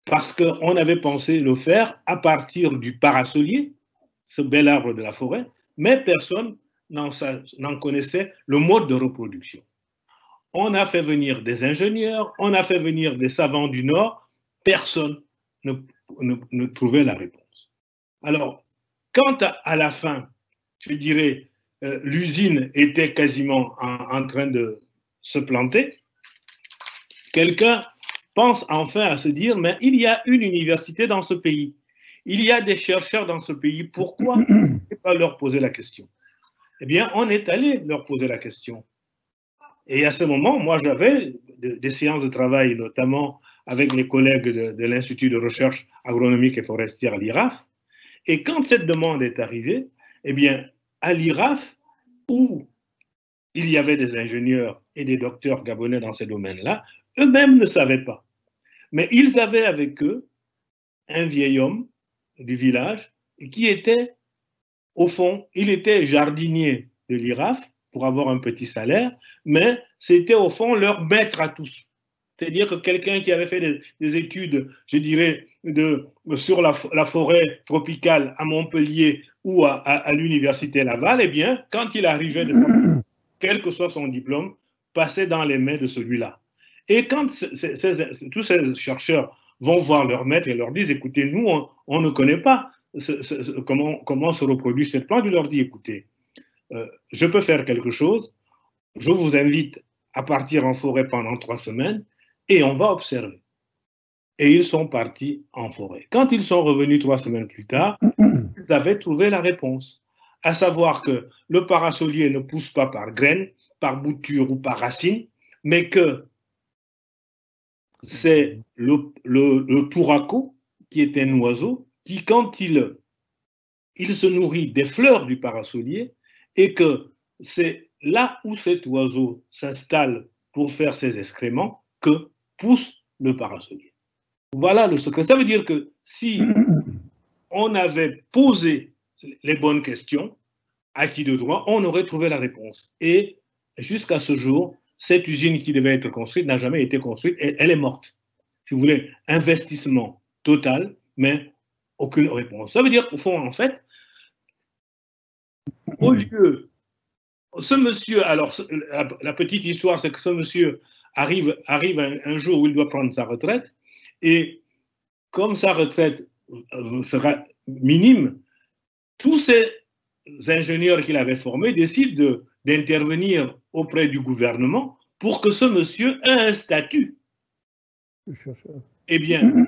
Parce qu'on avait pensé le faire à partir du parasolier, ce bel arbre de la forêt, mais personne n'en connaissait le mode de reproduction. On a fait venir des ingénieurs, on a fait venir des savants du Nord, personne ne trouvait la réponse. Alors, quand à la fin, je dirais, l'usine était quasiment en train de se planter, quelqu'un pense enfin à se dire, mais il y a une université dans ce pays, il y a des chercheurs dans ce pays, pourquoi ne pas leur poser la question? Eh bien, on est allé leur poser la question. Et à ce moment, moi, j'avais des séances de travail, notamment avec les collègues de l'Institut de recherche agronomique et forestière à l'IRAF. Et quand cette demande est arrivée, eh bien, à l'IRAF, où il y avait des ingénieurs et des docteurs gabonais dans ces domaines-là, eux-mêmes ne savaient pas. Mais ils avaient avec eux un vieil homme du village qui était, au fond, il était jardinier de l'IRAF pour avoir un petit salaire, mais c'était au fond leur maître à tous. C'est-à-dire que quelqu'un qui avait fait des études, je dirais, sur la forêt tropicale à Montpellier ou à l'université Laval, eh bien, quand il arrivait de sa, quel que soit son diplôme, passait dans les mains de celui-là. Et quand tous ces chercheurs vont voir leur maître et leur disent, écoutez, nous, on ne connaît pas comment se reproduit cette plante, il leur dit, écoutez, je peux faire quelque chose, je vous invite à partir en forêt pendant 3 semaines et on va observer. Et ils sont partis en forêt. Quand ils sont revenus 3 semaines plus tard, ils avaient trouvé la réponse, à savoir que le parasolier ne pousse pas par graines, par bouture ou par racine, mais que c'est le touraco, qui est un oiseau, qui, quand il se nourrit des fleurs du parasolier, et que c'est là où cet oiseau s'installe pour faire ses excréments que pousse le parasolier. Voilà le secret. Ça veut dire que si on avait posé les bonnes questions, à qui de droit, on aurait trouvé la réponse. Et jusqu'à ce jour, cette usine qui devait être construite n'a jamais été construite et elle est morte. Si vous voulez, investissement total, mais aucune réponse. Ça veut dire qu'au fond, en fait, au lieu, ce monsieur, alors la petite histoire, c'est que ce monsieur arrive un jour où il doit prendre sa retraite, et comme sa retraite sera minime, tous ces ingénieurs qu'il avait formés décident d'intervenir auprès du gouvernement pour que ce monsieur ait un statut. Eh bien,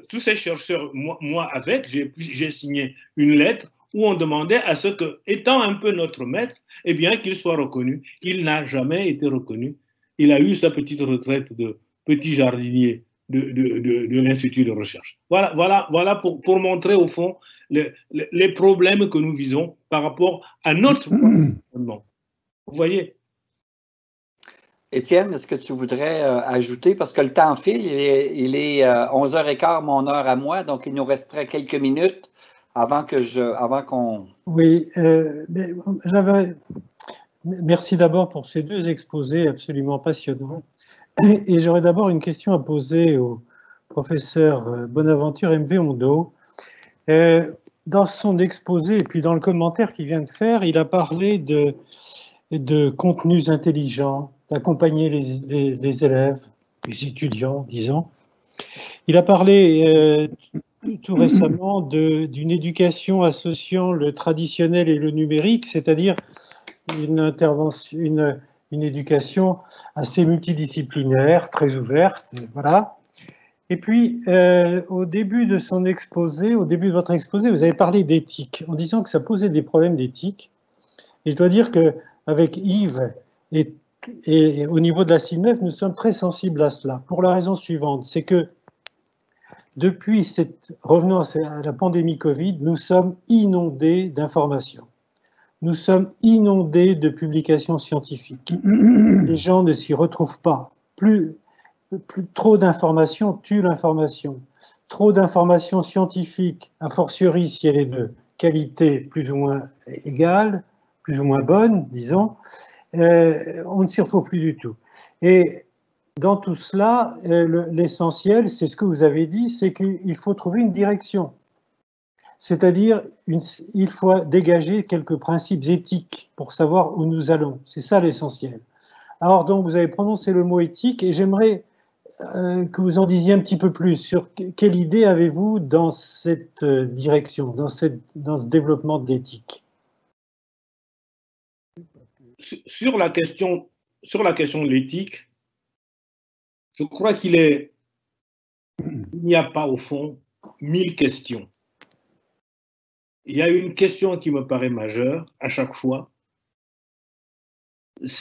tous ces chercheurs, moi avec, j'ai signé une lettre où on demandait à ce que, étant un peu notre maître, eh bien, qu'il soit reconnu. Il n'a jamais été reconnu. Il a eu sa petite retraite de petit jardinier de l'Institut de recherche. Voilà pour montrer au fond les problèmes que nous visons par rapport à notre environnement. Vous voyez? Étienne, est-ce que tu voudrais ajouter, parce que le temps file, il est 11h15, mon heure à moi, donc il nous resterait quelques minutes avant qu'on... Oui, merci d'abord pour ces deux exposés absolument passionnants. Et j'aurais d'abord une question à poser au professeur Bonaventure M.V. Ondeau. Dans son exposé et puis dans le commentaire qu'il vient de faire, il a parlé de contenus intelligents, d'accompagner les élèves, les étudiants, disons. Il a parlé tout récemment d'une éducation associant le traditionnel et le numérique, c'est-à-dire une éducation assez multidisciplinaire, très ouverte, voilà. Et puis, au début de son exposé, au début de votre exposé, vous avez parlé d'éthique, en disant que ça posait des problèmes d'éthique. Et je dois dire qu'avec Yves et au niveau de la CINMEF, nous sommes très sensibles à cela, pour la raison suivante, c'est que depuis revenons à la pandémie Covid, nous sommes inondés d'informations. Nous sommes inondés de publications scientifiques. Les gens ne s'y retrouvent pas. Trop d'informations tue l'information. Trop d'informations scientifiques, a fortiori si elle est de qualité plus ou moins égale, plus ou moins bonne, disons, on ne s'y retrouve plus du tout. Et dans tout cela, l'essentiel, c'est ce que vous avez dit, c'est qu'il faut trouver une direction. C'est-à-dire, il faut dégager quelques principes éthiques pour savoir où nous allons. C'est ça l'essentiel. Alors, donc, vous avez prononcé le mot éthique et j'aimerais que vous en disiez un petit peu plus sur quelle idée avez-vous dans cette direction, dans ce développement de l'éthique. Sur la question de l'éthique, je crois qu'il n'y a pas au fond 1000 questions. Il y a une question qui me paraît majeure à chaque fois,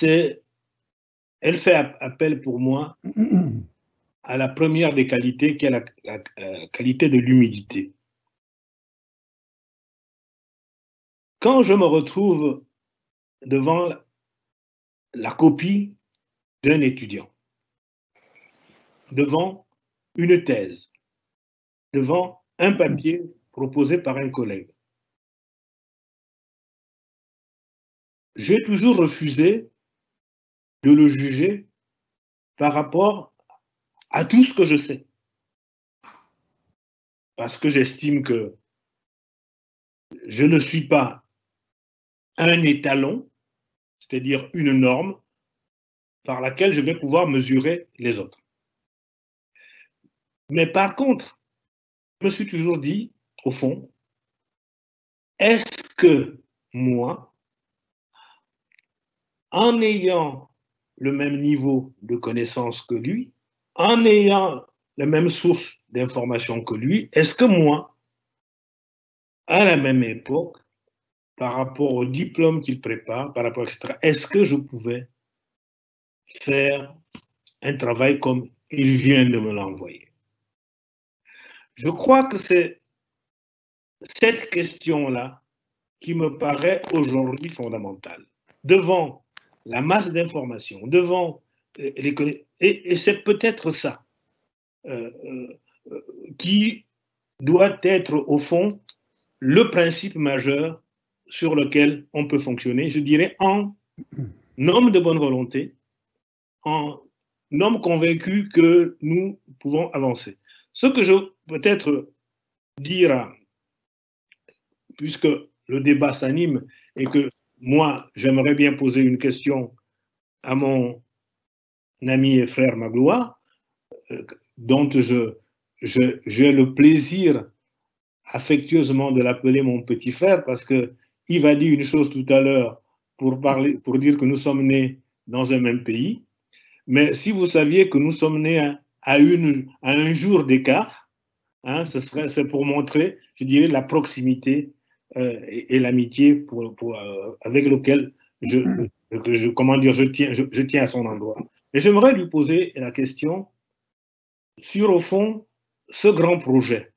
elle fait appel pour moi à la première des qualités, qui est la qualité de l'humilité. quand je me retrouve devant la copie d'un étudiant, devant une thèse, devant un papier proposé par un collègue, j'ai toujours refusé de le juger par rapport à tout ce que je sais. Parce que j'estime que je ne suis pas un étalon, c'est-à-dire une norme par laquelle je vais pouvoir mesurer les autres. Mais par contre, je me suis toujours dit, au fond, est-ce que moi, en ayant le même niveau de connaissance que lui, en ayant la même source d'information que lui, est-ce que moi, à la même époque, par rapport au diplôme qu'il prépare, par rapport, etc., est-ce que je pouvais faire un travail comme il vient de me l'envoyer? Je crois que c'est cette question-là qui me paraît aujourd'hui fondamentale. Devant la masse d'informations, devant les connaissances, et c'est peut-être ça qui doit être, au fond, le principe majeur sur lequel on peut fonctionner, je dirais, en homme de bonne volonté, en homme convaincu que nous pouvons avancer. Ce que je peut-être dire, puisque le débat s'anime et que moi, j'aimerais bien poser une question à mon ami et frère Magloire, dont j'ai le plaisir affectueusement de l'appeler mon petit frère, parce qu'il va dire une chose tout à l'heure pour dire que nous sommes nés dans un même pays. Mais si vous saviez que nous sommes nés à un jour d'écart, hein, c'est pour montrer, je dirais, la proximité et l'amitié avec lequel je tiens à son endroit. Et j'aimerais lui poser la question sur, au fond, ce grand projet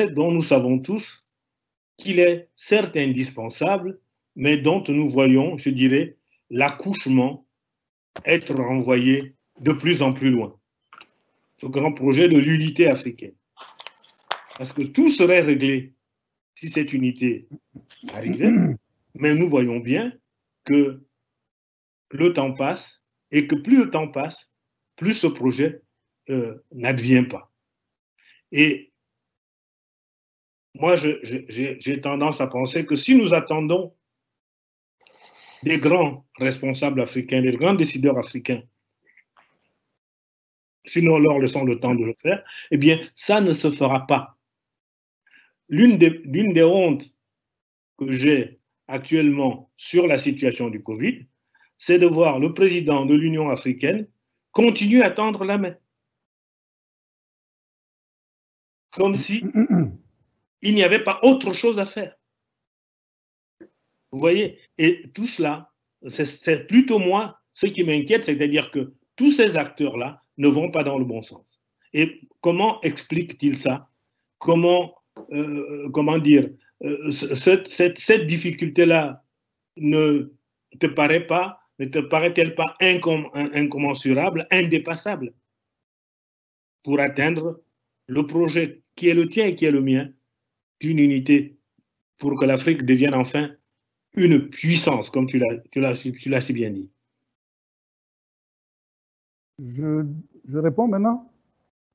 dont nous savons tous qu'il est certes indispensable, mais dont nous voyons, je dirais, l'accouchement être renvoyé de plus en plus loin. Ce grand projet de l'unité africaine. Parce que tout serait réglé si cette unité arrivait, mais nous voyons bien que le temps passe et que plus le temps passe, plus ce projet n'advient pas. Et moi, j'ai tendance à penser que si nous attendons des grands responsables africains, des grands décideurs africains, si nous leur laissons le temps de le faire, eh bien, ça ne se fera pas. L'une des hontes que j'ai actuellement sur la situation du Covid, c'est de voir le président de l'Union africaine continuer à tendre la main. Comme si il n'y avait pas autre chose à faire. Vous voyez? Et tout cela, c'est plutôt moi ce qui m'inquiète, c'est-à-dire que tous ces acteurs-là ne vont pas dans le bon sens. Et comment explique-t-il ça? Comment dire, cette difficulté-là ne te paraît-elle pas incommensurable, indépassable pour atteindre le projet qui est le tien et qui est le mien d'une unité pour que l'Afrique devienne enfin une puissance, comme tu l'as si bien dit. Je réponds maintenant?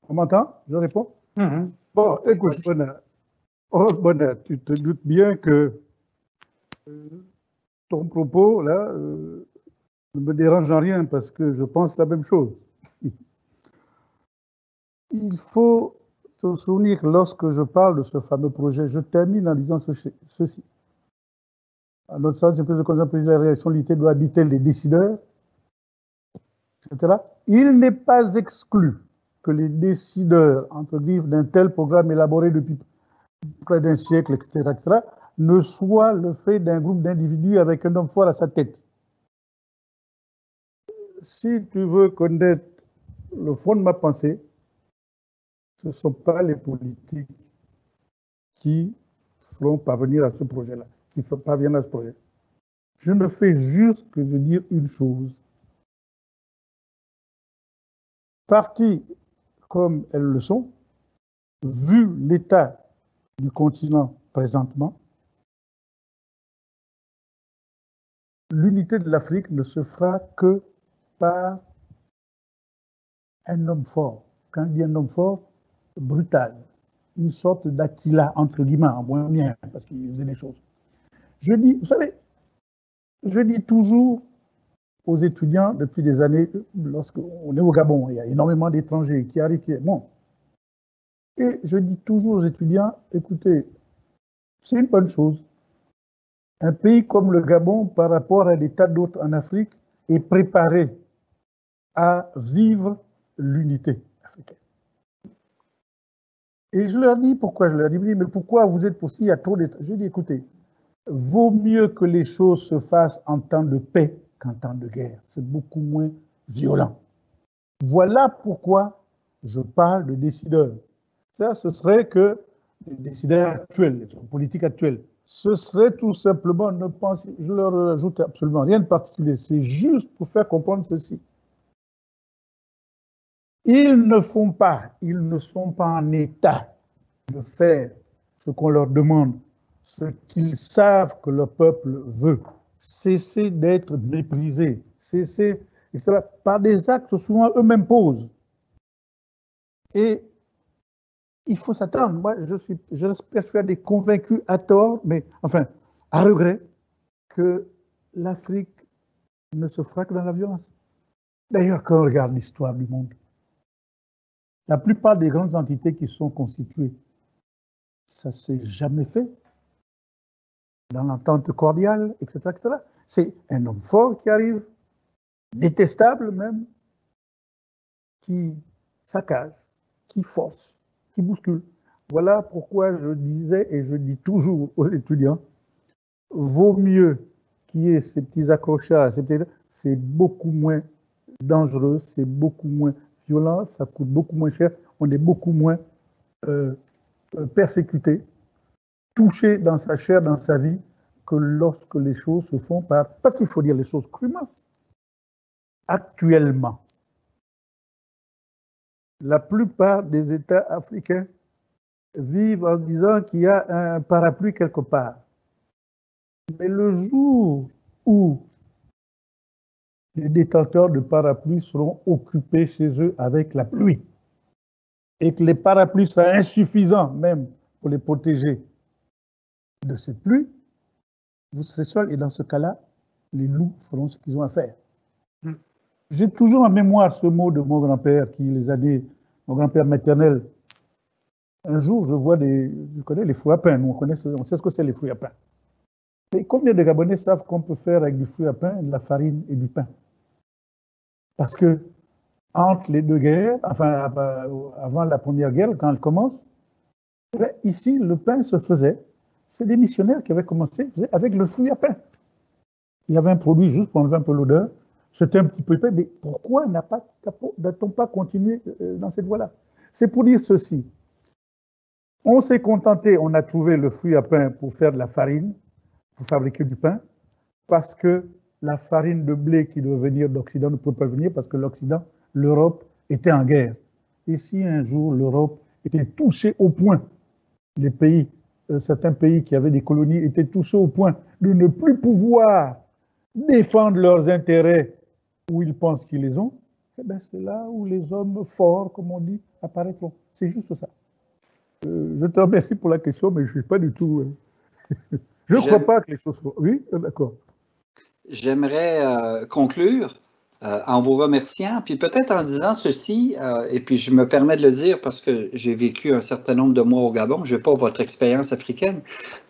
On m'entend? Je réponds? Bon, écoute, Bona, tu te doutes bien que ton propos, là, ne me dérange en rien parce que je pense la même chose. Il faut se souvenir que lorsque je parle de ce fameux projet, je termine en disant ceci. À notre sens, je pense que la réaction de l'unité doit habiter les décideurs, etc. Il n'est pas exclu que les décideurs, entre griffes, d'un tel programme élaboré depuis près d'un siècle, etc., ne soient le fait d'un groupe d'individus avec un homme fort à sa tête. Si tu veux connaître le fond de ma pensée, ce ne sont pas les politiques qui feront parvenir à ce projet-là, qui parviennent à ce projet. Je ne fais juste que de dire une chose. Parties comme elles le sont, vu l'état du continent présentement, l'unité de l'Afrique ne se fera que par un homme fort. Quand je dis un homme fort, brutal. Une sorte d'Attila, entre guillemets, en moins bien, parce qu'il faisait des choses. Je dis, vous savez, je dis toujours aux étudiants depuis des années, lorsqu'on est au Gabon, il y a énormément d'étrangers qui arrivent. Bon. Et je dis toujours aux étudiants, écoutez, c'est une bonne chose. Un pays comme le Gabon, par rapport à des tas d'autres en Afrique, est préparé à vivre l'unité africaine. Et je leur dis pourquoi, je leur dis, mais pourquoi vous êtes aussi, il y a trop d'États. Je dis, écoutez, vaut mieux que les choses se fassent en temps de paix qu'en temps de guerre. C'est beaucoup moins violent. Voilà pourquoi je parle de décideurs. Ça, ce serait que les décideurs actuels, les politiques actuelles, ce serait tout simplement, je leur ajoute absolument rien de particulier, c'est juste pour faire comprendre ceci. Ils ne sont pas en état de faire ce qu'on leur demande, ce qu'ils savent que leur peuple veut. Cesser d'être méprisés, cesser, etc., par des actes que souvent eux-mêmes posent. Et il faut s'attendre. Moi, je reste persuadé, convaincu à tort, mais enfin, à regret, que l'Afrique ne se fera que dans la violence. D'ailleurs, quand on regarde l'histoire du monde, la plupart des grandes entités qui sont constituées, ça ne s'est jamais fait dans l'entente cordiale, etc., etc. C'est un homme fort qui arrive, détestable même, qui saccage, qui force, qui bouscule. Voilà pourquoi je disais et je dis toujours aux étudiants, vaut mieux qu'il y ait ces petits accrochages, c'est beaucoup moins dangereux, c'est beaucoup moins violent, ça coûte beaucoup moins cher, on est beaucoup moins persécuté, touché dans sa chair, dans sa vie, que lorsque les choses se font par... Parce qu'il faut dire les choses crûment. Actuellement, la plupart des États africains vivent en disant qu'il y a un parapluie quelque part. Mais le jour où les détenteurs de parapluies seront occupés chez eux avec la pluie et que les parapluies seront insuffisants même pour les protéger de cette pluie, vous serez seul et dans ce cas-là, les loups feront ce qu'ils ont à faire. J'ai toujours en mémoire ce mot de mon grand-père mon grand-père maternel. Un jour, je connais les fruits à pain, on sait ce que c'est les fruits à pain. Mais combien de Gabonais savent qu'on peut faire avec du fruit à pain, de la farine et du pain? Parce que entre les deux guerres, enfin avant la première guerre, quand elle commence, ici, le pain se faisait. C'est des missionnaires qui avaient commencé avec le fruit à pain. Il y avait un produit juste pour enlever un peu l'odeur. C'était un petit peu épais, mais pourquoi n'a-t-on pas continué dans cette voie-là? C'est pour dire ceci. On s'est contenté, on a trouvé le fruit à pain pour faire de la farine, pour fabriquer du pain, parce que la farine de blé qui doit venir d'Occident ne pouvait pas venir parce que l'Occident, l'Europe, était en guerre. Et si un jour l'Europe était touchée au point, certains pays qui avaient des colonies étaient touchés au point de ne plus pouvoir défendre leurs intérêts où ils pensent qu'ils les ont, eh bien c'est là où les hommes forts, comme on dit, apparaîtront. C'est juste ça. Je te remercie pour la question, mais je ne suis pas du tout... je ne crois pas que les choses font... Oui, d'accord. J'aimerais conclure en vous remerciant, puis peut-être en disant ceci, et puis je me permets de le dire parce que j'ai vécu un certain nombre de mois au Gabon, je ne veux pas votre expérience africaine,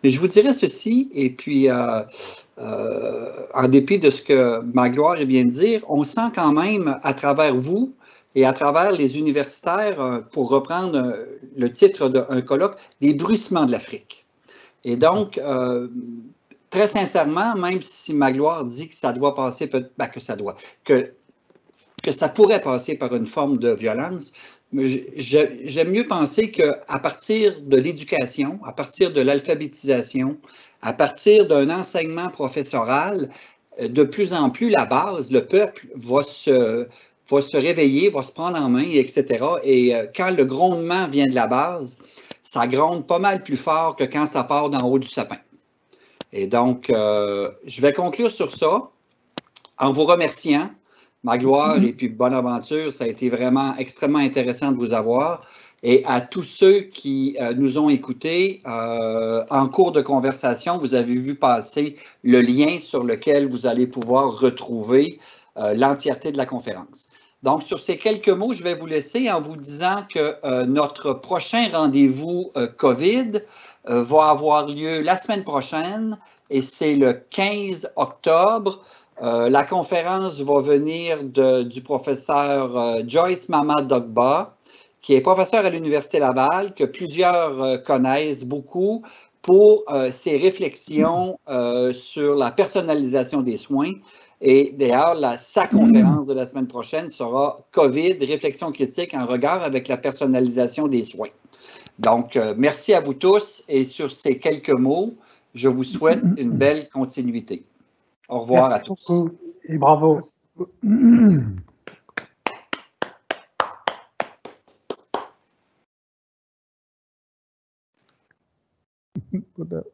mais je vous dirais ceci, et puis en dépit de ce que Magloire vient de dire, on sent quand même à travers vous et à travers les universitaires, pour reprendre le titre d'un colloque, les bruissements de l'Afrique. Et donc, très sincèrement, même si Magloire dit que ça doit passer, que ça pourrait passer par une forme de violence, J'aime mieux penser qu'à partir de l'éducation, à partir de l'alphabétisation, à partir d'un enseignement professoral, de plus en plus la base, le peuple va se réveiller, va se prendre en main, etc. Et quand le grondement vient de la base, ça gronde pas mal plus fort que quand ça part d'en haut du sapin. Et donc, je vais conclure sur ça en vous remerciant. Magloire et puis Bonaventure, ça a été vraiment extrêmement intéressant de vous avoir. Et à tous ceux qui nous ont écoutés, en cours de conversation, vous avez vu passer le lien sur lequel vous allez pouvoir retrouver l'entièreté de la conférence. Donc, sur ces quelques mots, je vais vous laisser en vous disant que notre prochain rendez-vous COVID va avoir lieu la semaine prochaine et c'est le 15 octobre. La conférence va venir du professeur Joyce Mama-Dogba, qui est professeur à l'Université Laval, que plusieurs connaissent beaucoup pour ses réflexions sur la personnalisation des soins. Et d'ailleurs, sa conférence de la semaine prochaine sera COVID, réflexion critique en regard avec la personnalisation des soins. Donc, merci à vous tous et sur ces quelques mots, je vous souhaite une belle continuité. Au revoir à tous. Merci beaucoup et bravo. Good.